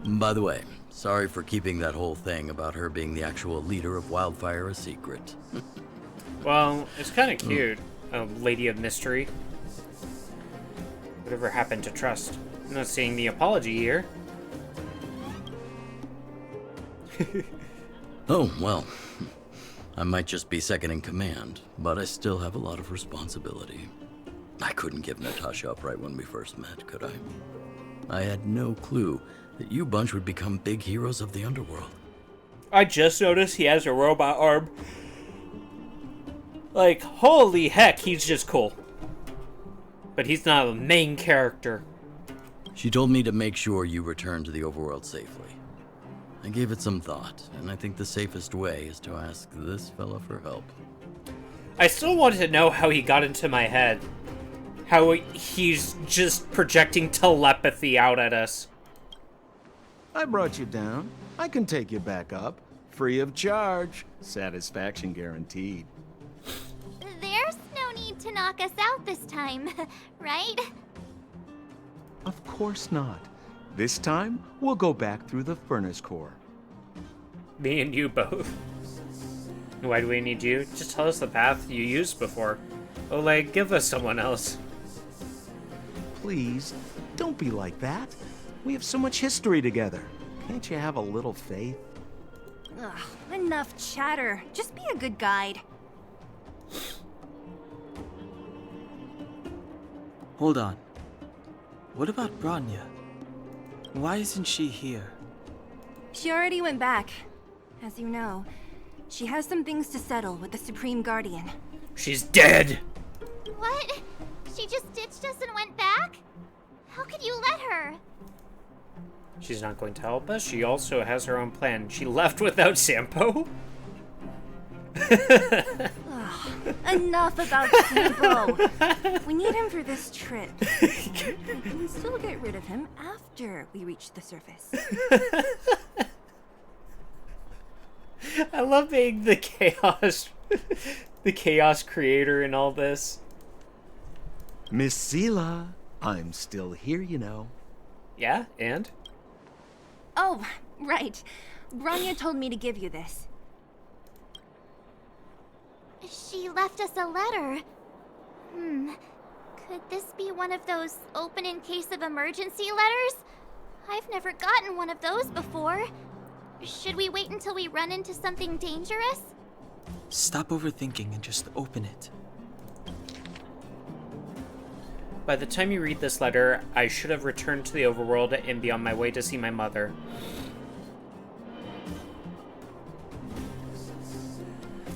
By the way, sorry for keeping that whole thing about her being the actual leader of Wildfire a secret. Well, it's kind of cute, a lady of mystery. Whatever happened to trust? I'm not seeing the apology here. Oh, well, I might just be second in command, but I still have a lot of responsibility. I couldn't give Natasha up right when we first met, could I? I had no clue that you bunch would become big heroes of the underworld. I just noticed he has a robot arm. Like, holy heck, he's just cool. But he's not a main character. She told me to make sure you return to the overworld safely. I gave it some thought, and I think the safest way is to ask this fella for help. I still want to know how he got into my head. How he's just projecting telepathy out at us. I brought you down. I can take you back up. Free of charge. Satisfaction guaranteed. There's no need to knock us out this time, right? Of course not. This time, we'll go back through the furnace core. Me and you both. Why do we need you? Just tell us the path you used before. Oleg, give us someone else. Please, don't be like that. We have so much history together. Can't you have a little faith? Ugh, enough chatter. Just be a good guide. Hold on. What about Bronya? Why isn't she here? She already went back. As you know, she has some things to settle with the Supreme Guardian. She's dead! What? She just ditched us and went back? How could you let her? She's not going to help us. She also has her own plan. She left without Sampo? Ugh, enough about Sampo. We need him for this trip. We can still get rid of him after we reach the surface. I love being the chaos, the chaos creator in all this. Miss Sela, I'm still here, you know. Yeah, and? Oh, right. Bronya told me to give you this. She left us a letter. Could this be one of those open in case of emergency letters? I've never gotten one of those before. Should we wait until we run into something dangerous? Stop overthinking and just open it. By the time you read this letter, I should have returned to the overworld and be on my way to see my mother.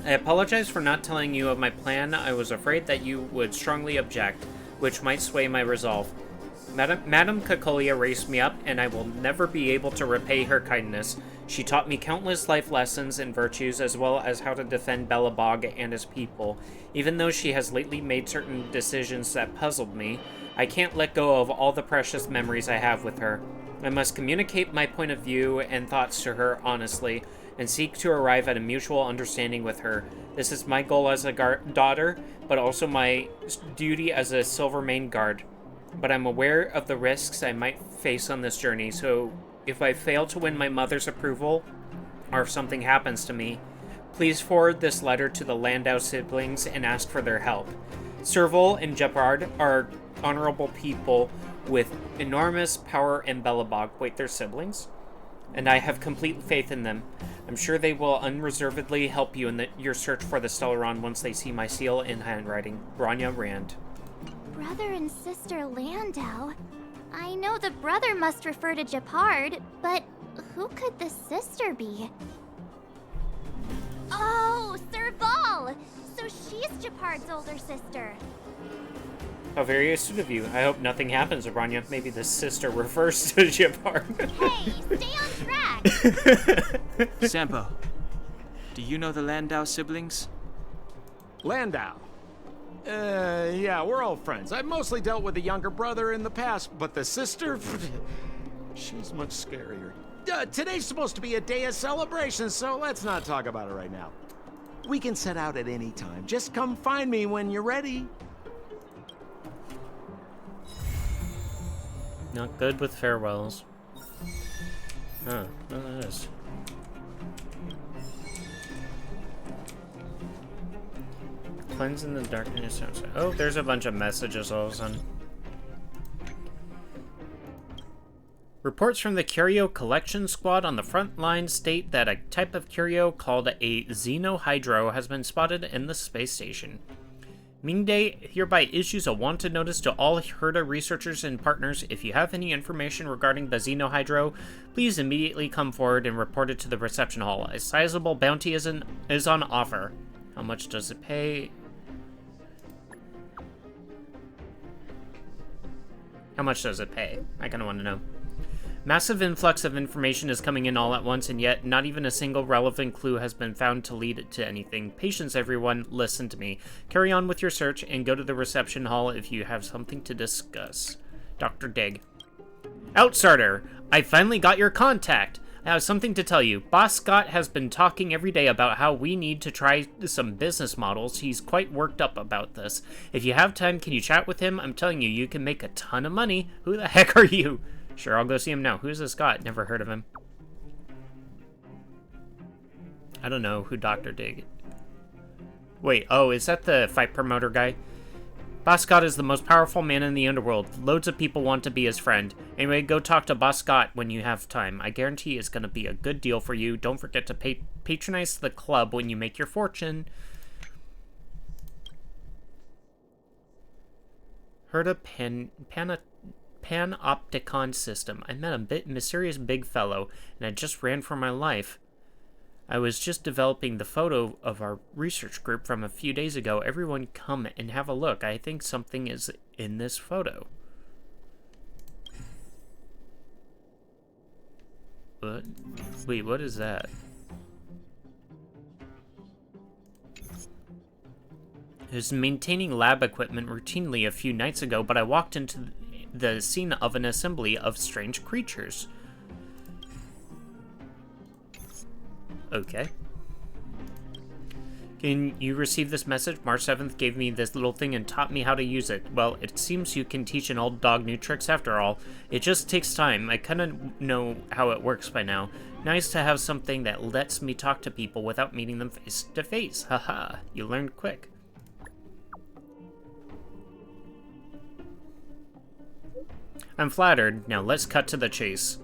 I apologize for not telling you of my plan. I was afraid that you would strongly object, which might sway my resolve. Madame Cacolia raised me up, and I will never be able to repay her kindness. She taught me countless life lessons and virtues, as well as how to defend Belobog and his people. Even though she has lately made certain decisions that puzzled me, I can't let go of all the precious memories I have with her. I must communicate my point of view and thoughts to her honestly, and seek to arrive at a mutual understanding with her. This is my goal as a daughter, but also my duty as a Silvermane guard. But I'm aware of the risks I might face on this journey, so if I fail to win my mother's approval, or if something happens to me, please forward this letter to the Landau siblings and ask for their help. Serval and Jeopard are honorable people with enormous power in Belobog. Wait, they're siblings? And I have complete faith in them. I'm sure they will unreservedly help you in your search for the Stellaron once they see my seal in handwriting. Bronya Rand. Brother and sister Landau. I know the brother must refer to Japard, but who could the sister be? Oh, Serval! So she's Japard's older sister. How very astute of you. I hope nothing happens, Abranya. Maybe the sister refers to Japard. Hey, stay on track! Sampo, do you know the Landau siblings? Landau. Yeah, we're old friends. I've mostly dealt with the younger brother in the past, but the sister, she's much scarier. Today's supposed to be a day of celebration, so let's not talk about it right now. We can set out at any time. Just come find me when you're ready. Not good with farewells. Huh, what is this? Cleanse in the darkness outside. Oh, there's a bunch of messages all of a sudden. Reports from the Curio Collection Squad on the front line state that a type of curio called a xenohydro has been spotted in the space station. Mingday hereby issues a wanted notice to all Herda researchers and partners. If you have any information regarding the xenohydro, please immediately come forward and report it to the reception hall. A sizable bounty is on offer. How much does it pay? How much does it pay? I kind of want to know. Massive influx of information is coming in all at once, and yet not even a single relevant clue has been found to lead to anything. Patience, everyone. Listen to me. Carry on with your search and go to the reception hall if you have something to discuss. Dr. Dig. Outstarter, I finally got your contact. I have something to tell you. Boss Scott has been talking every day about how we need to try some business models. He's quite worked up about this. If you have time, can you chat with him? I'm telling you, you can make a ton of money. Who the heck are you? Sure, I'll go see him now. Who's this Scott? Never heard of him. I don't know who Dr. Dig. Wait, oh, is that the fight promoter guy? Boss Scott is the most powerful man in the underworld. Loads of people want to be his friend. Anyway, go talk to Boss Scott when you have time. I guarantee it's going to be a good deal for you. Don't forget to patronize the club when you make your fortune. Heard a panopticon system. I met a mysterious big fellow, and I just ran for my life. I was just developing the photo of our research group from a few days ago. Everyone come and have a look. I think something is in this photo. What? Wait, what is that? I was maintaining lab equipment routinely a few nights ago, but I walked into the scene of an assembly of strange creatures. Okay. Can you receive this message? March 7th gave me this little thing and taught me how to use it. Well, it seems you can teach an old dog new tricks after all. It just takes time. I kind of know how it works by now. Nice to have something that lets me talk to people without meeting them face to face. Haha, you learned quick. I'm flattered. Now let's cut to the chase.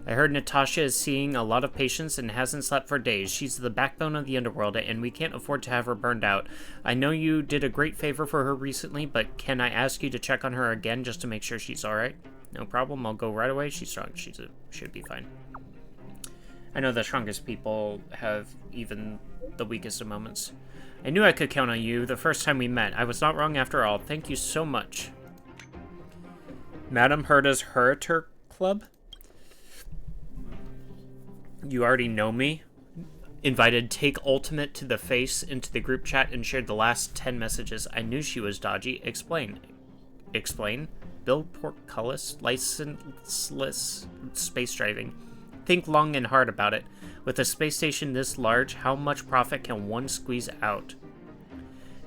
I heard Natasha is seeing a lot of patients and hasn't slept for days. She's the backbone of the underworld, and we can't afford to have her burned out. I know you did a great favor for her recently, but can I ask you to check on her again just to make sure she's alright? No problem, I'll go right away. She's strong. Should be fine. I know the strongest people have even the weakest of moments. I knew I could count on you the first time we met. I was not wrong after all. Thank you so much. Madame Herda's Heriter Club? You already know me? Invited Take Ultimate to the face into the group chat and shared the last 10 messages. I knew she was dodgy. Explain. Explain? Bill Portcullis, licenseless space driving. Think long and hard about it. With a space station this large, how much profit can one squeeze out?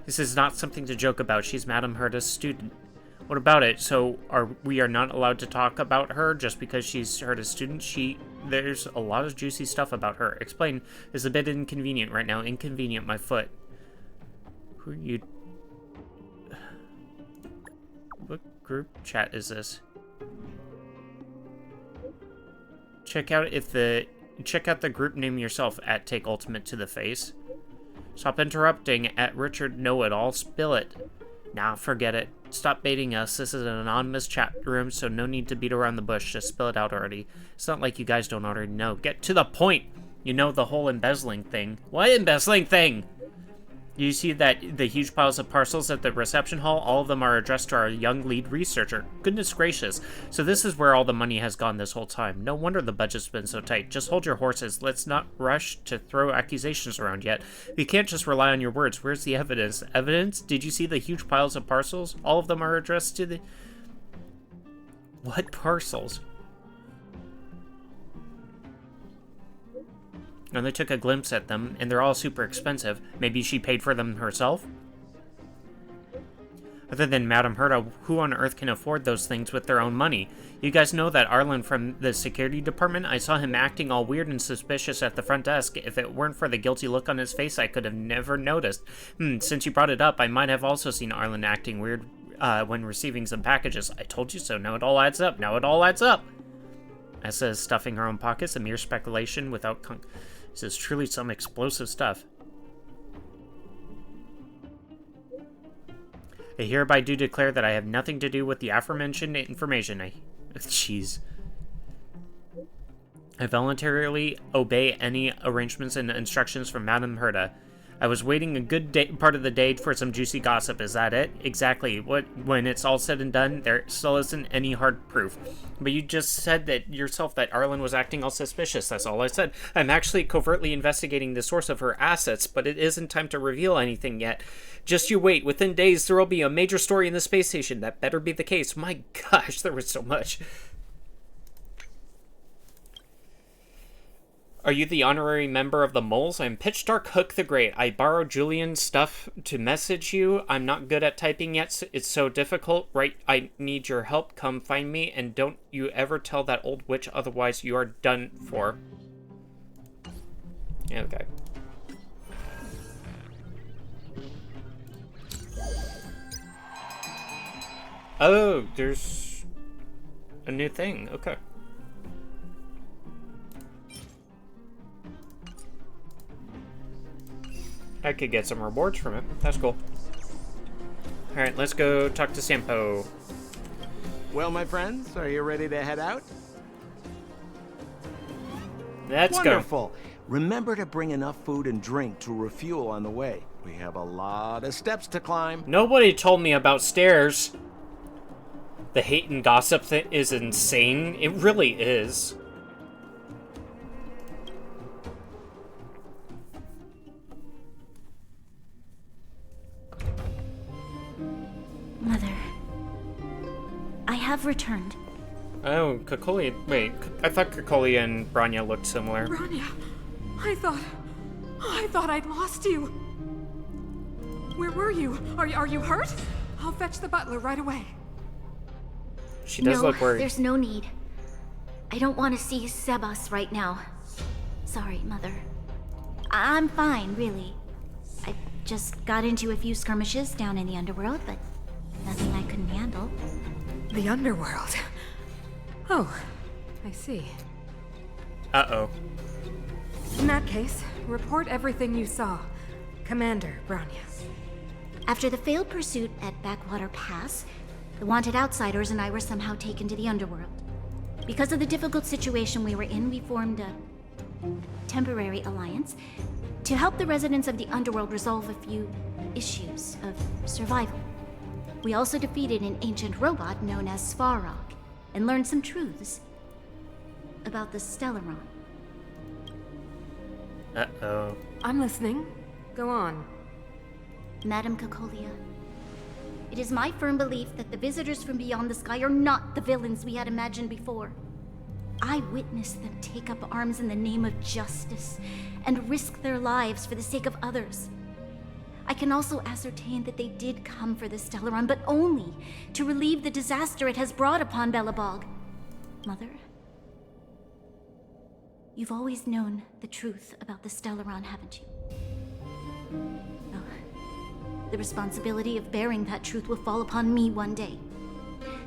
This is not something to joke about. She's Madame Herda's student. What about it? So we are not allowed to talk about her just because she's Herda's student? There's a lot of juicy stuff about her. Explain. It's a bit inconvenient right now. Inconvenient, my foot. Who are you? What group chat is this? Check out the group name yourself at Take Ultimate to the face. Stop interrupting at Richard Know-It-All. Spill it. Nah, forget it. Stop baiting us. This is an anonymous chat room, so no need to beat around the bush. Just spill it out already. It's not like you guys don't already know. Get to the point! You know, the whole embezzling thing. What embezzling thing? You see that the huge piles of parcels at the reception hall? All of them are addressed to our young lead researcher. Goodness gracious. So this is where all the money has gone this whole time. No wonder the budget's been so tight. Just hold your horses. Let's not rush to throw accusations around yet. We can't just rely on your words. Where's the evidence? Evidence? Did you see the huge piles of parcels? All of them are addressed to the... What parcels? And they took a glimpse at them, and they're all super expensive. Maybe she paid for them herself? Other than Madame Herta, who on earth can afford those things with their own money? You guys know that Arlen from the security department? I saw him acting all weird and suspicious at the front desk. If it weren't for the guilty look on his face, I could have never noticed. Since you brought it up, I might have also seen Arlen acting weird when receiving some packages. I told you so. Now it all adds up. Now it all adds up. As is stuffing her own pockets, a mere speculation without this is truly some explosive stuff. I hereby do declare that I have nothing to do with the aforementioned information. Jeez. I voluntarily obey any arrangements and instructions from Madame Herta. I was waiting a good part of the day for some juicy gossip. Is that it? Exactly. When it's all said and done, there still isn't any hard proof. But you just said that yourself that Arlen was acting all suspicious. That's all I said. I'm actually covertly investigating the source of her assets, but it isn't time to reveal anything yet. Just you wait. Within days, there will be a major story in the space station. That better be the case. My gosh, there was so much. Are you the honorary member of the Moles? I'm Pitch Dark Hook the Great. I borrowed Julian's stuff to message you. I'm not good at typing yet. It's so difficult. Right? I need your help. Come find me. And don't you ever tell that old witch, otherwise you are done for. Okay. Oh, there's a new thing. Okay. I could get some rewards from it. That's cool. Alright, let's go talk to Sampo. Well, my friends, are you ready to head out? Let's Wonderful. Remember to bring enough food and drink to refuel on the way. We have a lot of steps to climb. Nobody told me about stairs. The hate and gossip thing is insane. It really is. Mother, I have returned. Oh, Kokoli. Wait, I thought Kokoli and Branya looked similar. Branya, I thought I'd lost you. Where were you? Are you hurt? I'll fetch the butler right away. She does look worried. There's no need. I don't want to see Sebas right now. Sorry, Mother. I'm fine, really. I just got into a few skirmishes down in the underworld, but nothing I couldn't handle. The underworld. Oh, I see. Uh-oh. In that case, report everything you saw. Commander Branya. After the failed pursuit at Backwater Pass, the wanted outsiders and I were somehow taken to the underworld. Because of the difficult situation we were in, we formed a temporary alliance to help the residents of the underworld resolve a few issues of survival. We also defeated an ancient robot known as Svarog and learned some truths about the Stellaron. Uh-oh. I'm listening. Go on. Madame Kokolia, it is my firm belief that the visitors from beyond the sky are not the villains we had imagined before. I witnessed them take up arms in the name of justice and risk their lives for the sake of others. I can also ascertain that they did come for the Stellaron, but only to relieve the disaster it has brought upon Belobog. Mother, you've always known the truth about the Stellaron, haven't you? The responsibility of bearing that truth will fall upon me one day.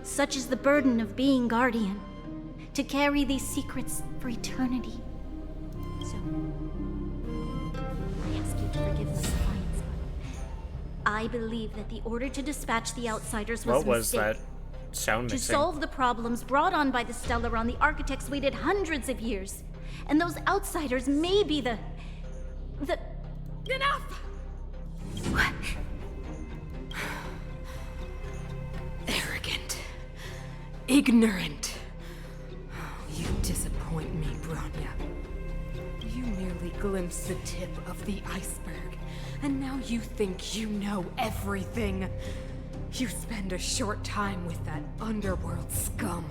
Such is the burden of being Guardian, to carry these secrets for eternity. So, I ask you to forgive my defiance, but I believe that the order to dispatch the outsiders was What was mistake. that sound To mixing? solve the problems brought on by the Stellaron, the architects waited hundreds of years. And those outsiders may be the... Enough! What? Arrogant. Ignorant. You disappoint me, Bronya. You merely glimpsed the tip of the iceberg, and now you think you know everything. You spend a short time with that underworld scum,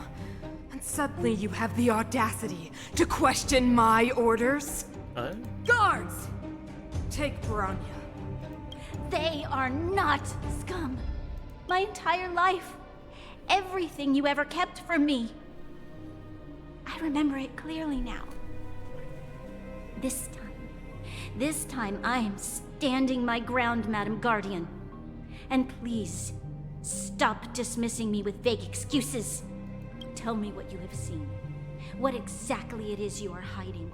and suddenly you have the audacity to question my orders? Guards! Take Bronya. They are not scum. My entire life. Everything you ever kept from me. I remember it clearly now. This time I am standing my ground, Madam Guardian. And please, stop dismissing me with vague excuses. Tell me what you have seen. What exactly it is you are hiding.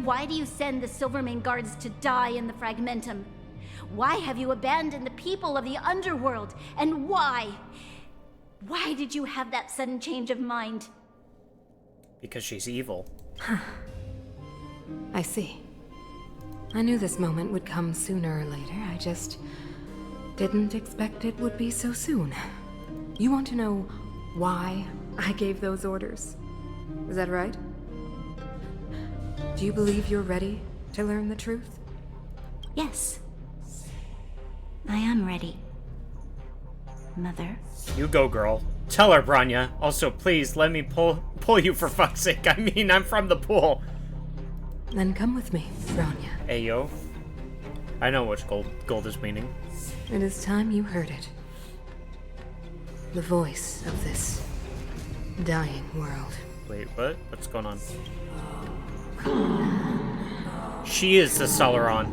Why do you send the Silvermane guards to die in the Fragmentum? Why have you abandoned the people of the underworld? And why? Why did you have that sudden change of mind? Because she's evil. I see. I knew this moment would come sooner or later. I just didn't expect it would be so soon. You want to know why I gave those orders? Is that right? Do you believe you're ready to learn the truth? Yes. I am ready. Mother. You go, girl. Tell her, Bronya. Also, please, let me pull you for fuck's sake. I mean, I'm from the pool. Then come with me, Bronya. Ayo. I know which gold is meaning. It is time you heard it. The voice of this dying world. Wait, what? What's going on? She is the Stellaron.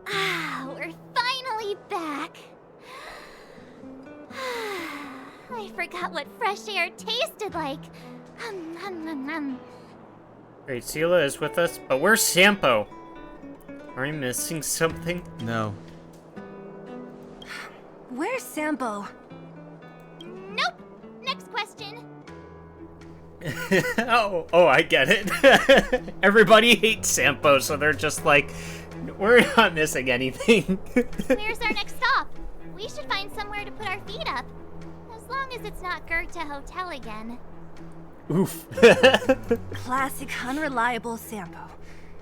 We're finally back. I forgot what fresh air tasted like. Great, Sela is with us, but where's Sampo? Are we missing something? No. Where's Sampo? Nope. Next question. oh, I get it. Everybody hates Sampo, so they're just like, we're not missing anything. Where's our next stop? We should find somewhere to put our feet up. As long as it's not Goethe Hotel again. Oof. Classic unreliable Sampo.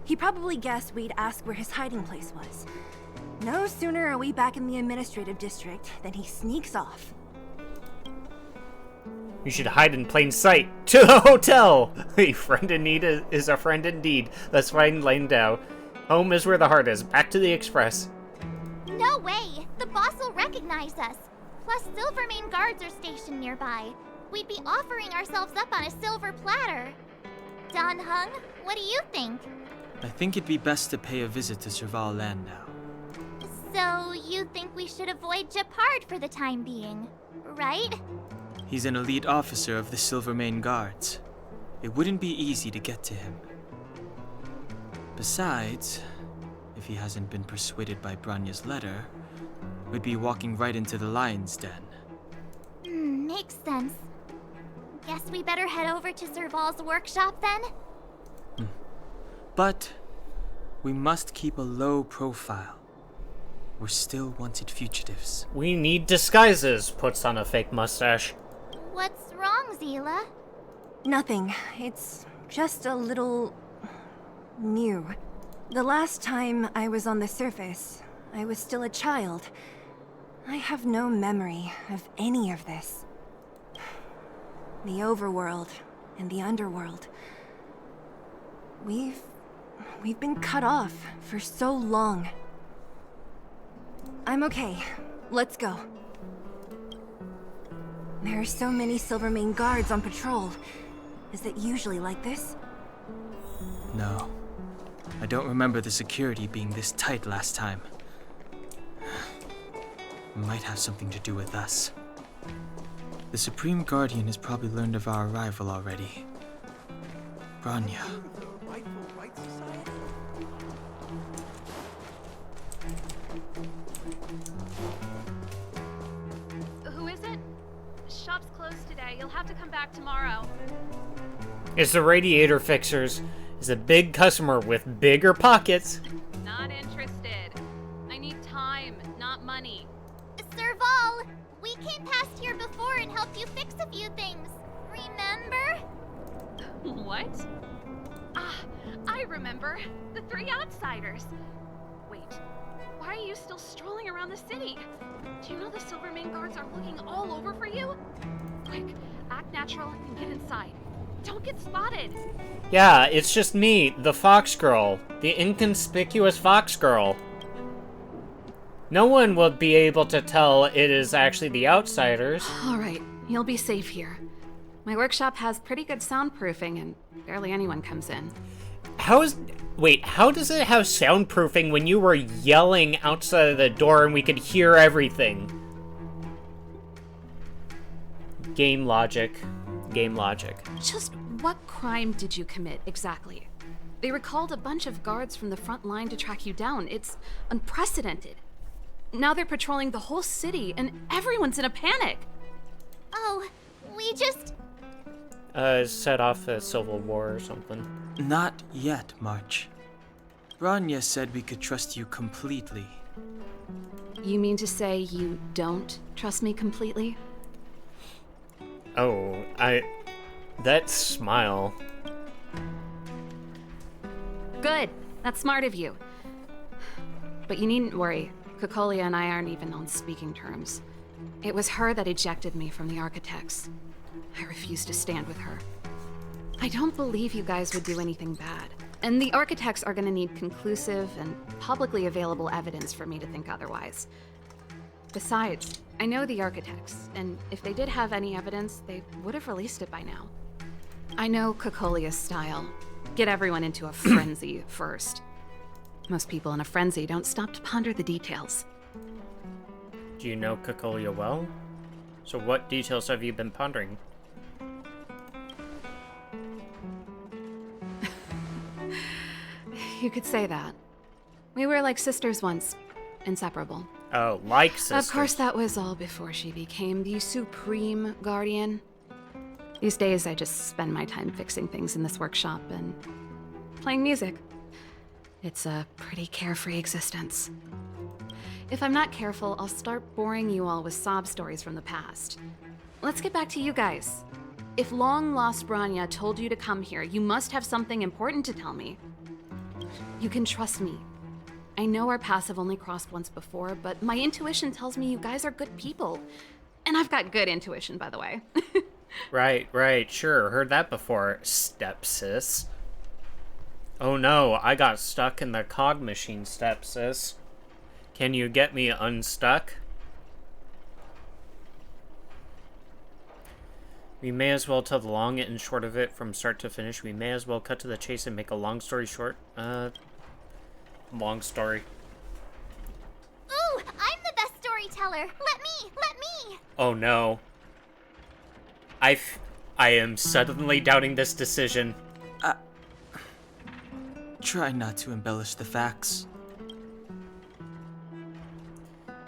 He probably guessed we'd ask where his hiding place was. No sooner are we back in the administrative district than he sneaks off. You should hide in plain sight. To the hotel! A friend in need is a friend indeed. Let's find Landau. Home is where the heart is. Back to the express. No way! The boss will recognize us. Plus, Silvermane guards are stationed nearby. We'd be offering ourselves up on a silver platter. Don Hung, what do you think? I think it'd be best to pay a visit to Serval Landau. So, you think we should avoid Japard for the time being, right? He's an elite officer of the Silvermane Guards. It wouldn't be easy to get to him. Besides, if he hasn't been persuaded by Branya's letter, we'd be walking right into the lion's den. Makes sense. Guess we better head over to Serval's workshop then? But we must keep a low profile. We're still wanted fugitives. We need disguises. Puts on a fake mustache. What's wrong, Zila? Nothing. It's just a little... new. The last time I was on the surface, I was still a child. I have no memory of any of this. The overworld and the underworld. We've been cut off for so long. I'm okay. Let's go. There are so many Silvermane guards on patrol. Is it usually like this? No. I don't remember the security being this tight last time. might have something to do with us. The Supreme Guardian has probably learned of our arrival already. Bronya. Who is it? Shop's closed today. You'll have to come back tomorrow. It's the Radiator Fixers. It's a big customer with bigger pockets. Not interested. I need time, not money. Serval, we came past here before and helped you fix a few things. Remember? What? Ah, I remember. The three outsiders. Wait, why are you still strolling around the city? Do you know the Silvermane guards are looking all over for you? Quick, act natural and get inside. Don't get spotted. Yeah, it's just me, the Fox Girl. The inconspicuous Fox Girl. No one will be able to tell it is actually the outsiders. Alright, you'll be safe here. My workshop has pretty good soundproofing and barely anyone comes in. Wait, how does it have soundproofing when you were yelling outside of the door and we could hear everything? Game logic. Game logic. Just what crime did you commit, exactly? They recalled a bunch of guards from the front line to track you down. It's unprecedented. Now they're patrolling the whole city, and everyone's in a panic. Oh, we just... Set off a civil war or something. Not yet, March. Bronya said we could trust you completely. You mean to say you don't trust me completely? Oh, that smile. Good. That's smart of you. But you needn't worry. Kokolia and I aren't even on speaking terms. It was her that ejected me from the Architects. I refuse to stand with her. I don't believe you guys would do anything bad. And the Architects are gonna need conclusive and publicly available evidence for me to think otherwise. Besides, I know the Architects, and if they did have any evidence, they would have released it by now. I know Kokolia's style. Get everyone into a frenzy first. Most people in a frenzy don't stop to ponder the details. Do you know Kokolia well? So what details have you been pondering? You could say that. We were like sisters once. Inseparable. Oh, like sisters. Of course, that was all before she became the Supreme Guardian. These days, I just spend my time fixing things in this workshop and playing music. It's a pretty carefree existence. If I'm not careful, I'll start boring you all with sob stories from the past. Let's get back to you guys. If long-lost Bronya told you to come here, you must have something important to tell me. You can trust me. I know our paths have only crossed once before, but my intuition tells me you guys are good people. And I've got good intuition, by the way. Right, sure, heard that before, stepsis. Oh no, I got stuck in the cog machine, stepsis. Can you get me unstuck? We may as well tell the long and short of it from start to finish. We may as well cut to the chase and make a long story short. Long story. Ooh, I'm the best storyteller. Let me. Oh no. I am suddenly doubting this decision. Try not to embellish the facts.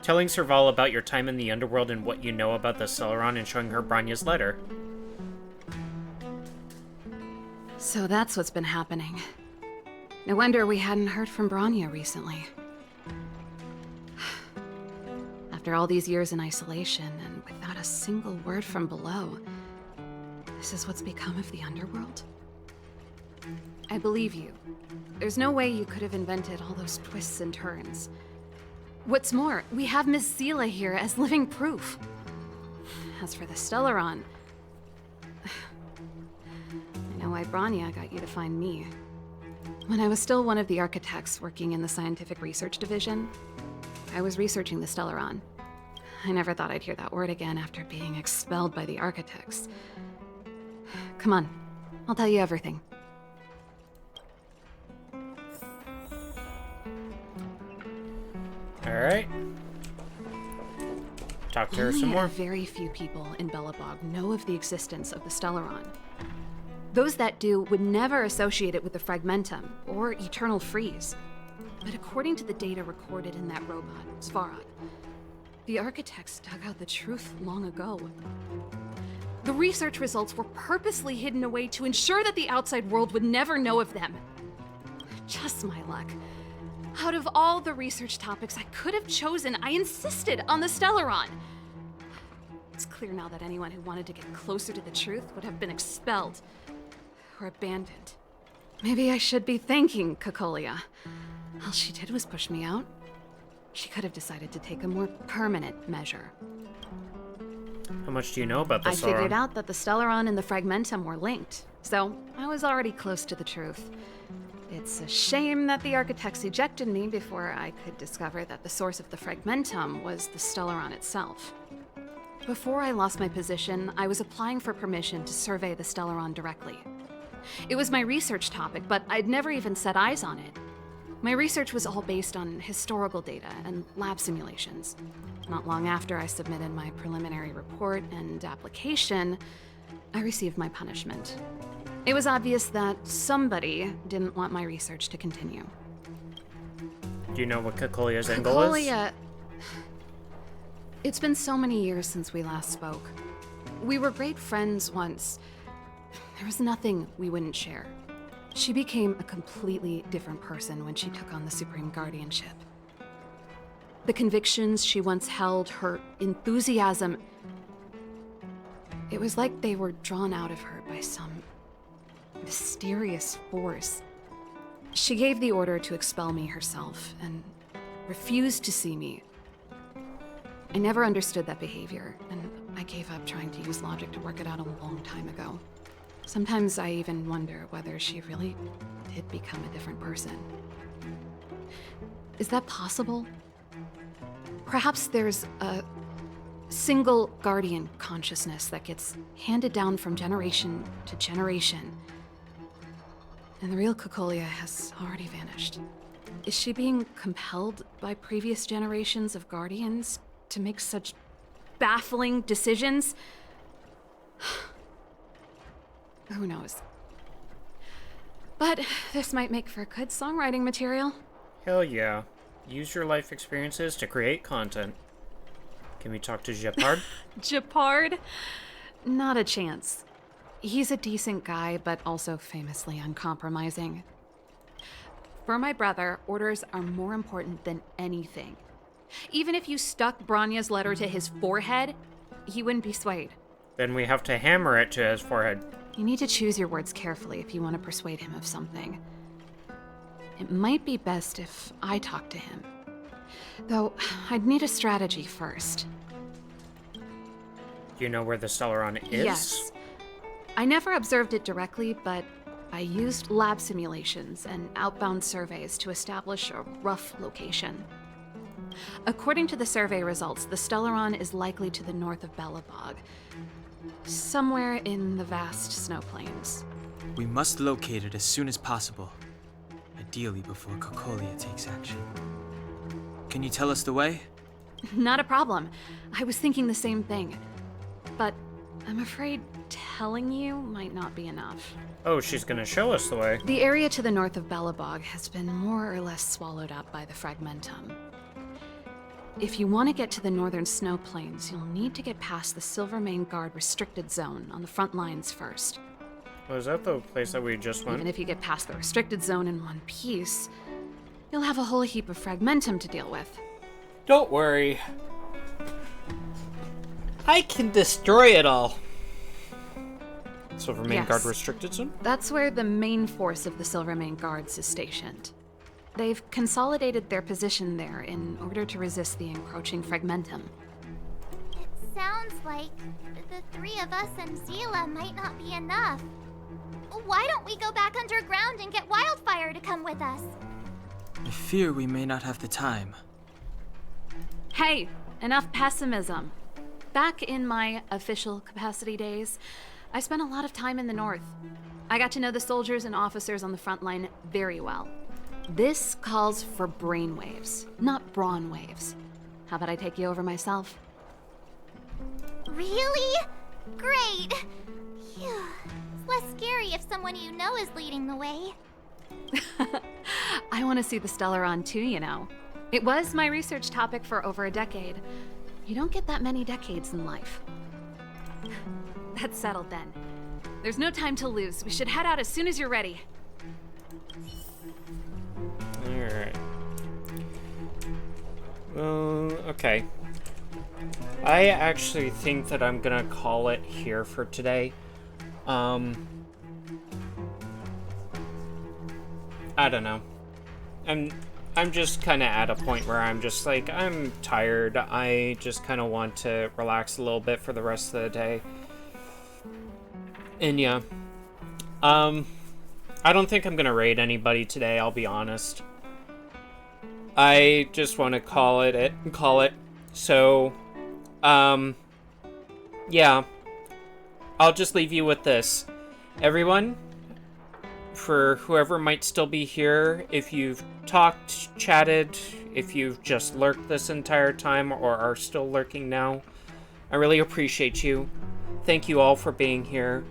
Telling Serval about your time in the underworld and what you know about the Celeron and showing her Bronya's letter. So that's what's been happening. No wonder we hadn't heard from Bronya recently. After all these years in isolation and without a single word from below, this is what's become of the underworld? I believe you. There's no way you could have invented all those twists and turns. What's more, we have Miss Seela here as living proof. As for the Stellaron, I know why Bronya got you to find me. When I was still one of the architects working in the scientific research division, I was researching the Stellaron. I never thought I'd hear that word again after being expelled by the architects. Come on, I'll tell you everything. Alright. Talk to her Only some more. a very few people in Belobog know of the existence of the Stellaron. Those that do would never associate it with the Fragmentum or Eternal Freeze. But according to the data recorded in that robot, Svarog, the architects dug out the truth long ago. The research results were purposely hidden away to ensure that the outside world would never know of them. Just my luck. Out of all the research topics I could have chosen, I insisted on the Stellaron. It's clear now that anyone who wanted to get closer to the truth would have been expelled or abandoned. Maybe I should be thanking Cocolia. All she did was push me out. She could have decided to take a more permanent measure. How much do you know about the I Sauron? figured out that the Stellaron and the Fragmentum were linked, so I was already close to the truth. It's a shame that the architects ejected me before I could discover that the source of the Fragmentum was the Stellaron itself. Before I lost my position, I was applying for permission to survey the Stellaron directly. It was my research topic, but I'd never even set eyes on it. My research was all based on historical data and lab simulations. Not long after I submitted my preliminary report and application, I received my punishment. It was obvious that somebody didn't want my research to continue. Do you know what Cocolia's angle is? Cocolia... It's been so many years since we last spoke. We were great friends once. There was nothing we wouldn't share. She became a completely different person when she took on the Supreme Guardianship. The convictions she once held, her enthusiasm... It was like they were drawn out of her by some mysterious force. She gave the order to expel me herself and refused to see me. I never understood that behavior, and I gave up trying to use logic to work it out a long time ago. Sometimes I even wonder whether she really did become a different person. Is that possible? Perhaps there's a single guardian consciousness that gets handed down from generation to generation, and the real Cocolia has already vanished. Is she being compelled by previous generations of guardians to make such baffling decisions? Who knows? But this might make for good songwriting material. Hell yeah. Use your life experiences to create content. Can we talk to Gepard? Gepard? Not a chance. He's a decent guy, but also famously uncompromising. For my brother, orders are more important than anything. Even if you stuck Bronya's letter to his forehead, he wouldn't be swayed. Then we have to hammer it to his forehead. You need to choose your words carefully if you want to persuade him of something. It might be best if I talk to him. Though, I'd need a strategy first. Do you know where the Stellaron is? Yes. I never observed it directly, but I used lab simulations and outbound surveys to establish a rough location. According to the survey results, the Stellaron is likely to the north of Belobog, somewhere in the vast snow plains. We must locate it as soon as possible. Ideally before Cocolia takes action. Can you tell us the way? Not a problem. I was thinking the same thing. But I'm afraid telling you might not be enough. Oh, she's gonna show us the way. The area to the north of Belobog has been more or less swallowed up by the Fragmentum. If you want to get to the northern snow plains, you'll need to get past the Silvermane Guard restricted zone on the front lines first. Was that the place that we just went? Even if you get past the restricted zone in one piece, you'll have a whole heap of Fragmentum to deal with. Don't worry. I can destroy it all. Silvermane Yes. Guard restricted zone? That's where the main force of the Silvermane Guards is stationed. They've consolidated their position there in order to resist the encroaching Fragmentum. It sounds like the three of us and Zila might not be enough. Why don't we go back underground and get Wildfire to come with us? I fear we may not have the time. Hey, enough pessimism. Back in my official capacity days, I spent a lot of time in the north. I got to know the soldiers and officers on the front line very well. This calls for brainwaves, not brawn waves. How about I take you over myself? Really? Great! Phew. It's less scary if someone you know is leading the way. I want to see the Stellaron too, you know. It was my research topic for over a decade. You don't get that many decades in life. That's settled then. There's no time to lose. We should head out as soon as you're ready. Alright. Well, okay. I actually think that I'm gonna call it here for today. I don't know. I'm just kind of at a point where I'm just like, I'm tired. I just kind of want to relax a little bit for the rest of the day. And yeah. I don't think I'm gonna raid anybody today, I'll be honest. I just want to call it. So, yeah. I'll just leave you with this. Everyone, for whoever might still be here, if you've talked, chatted, if you've just lurked this entire time or are still lurking now, I really appreciate you. Thank you all for being here.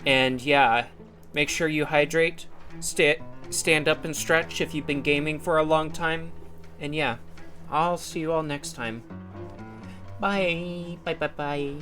And yeah, make sure you hydrate, stand up and stretch if you've been gaming for a long time. And yeah, I'll see you all next time. Bye. Bye.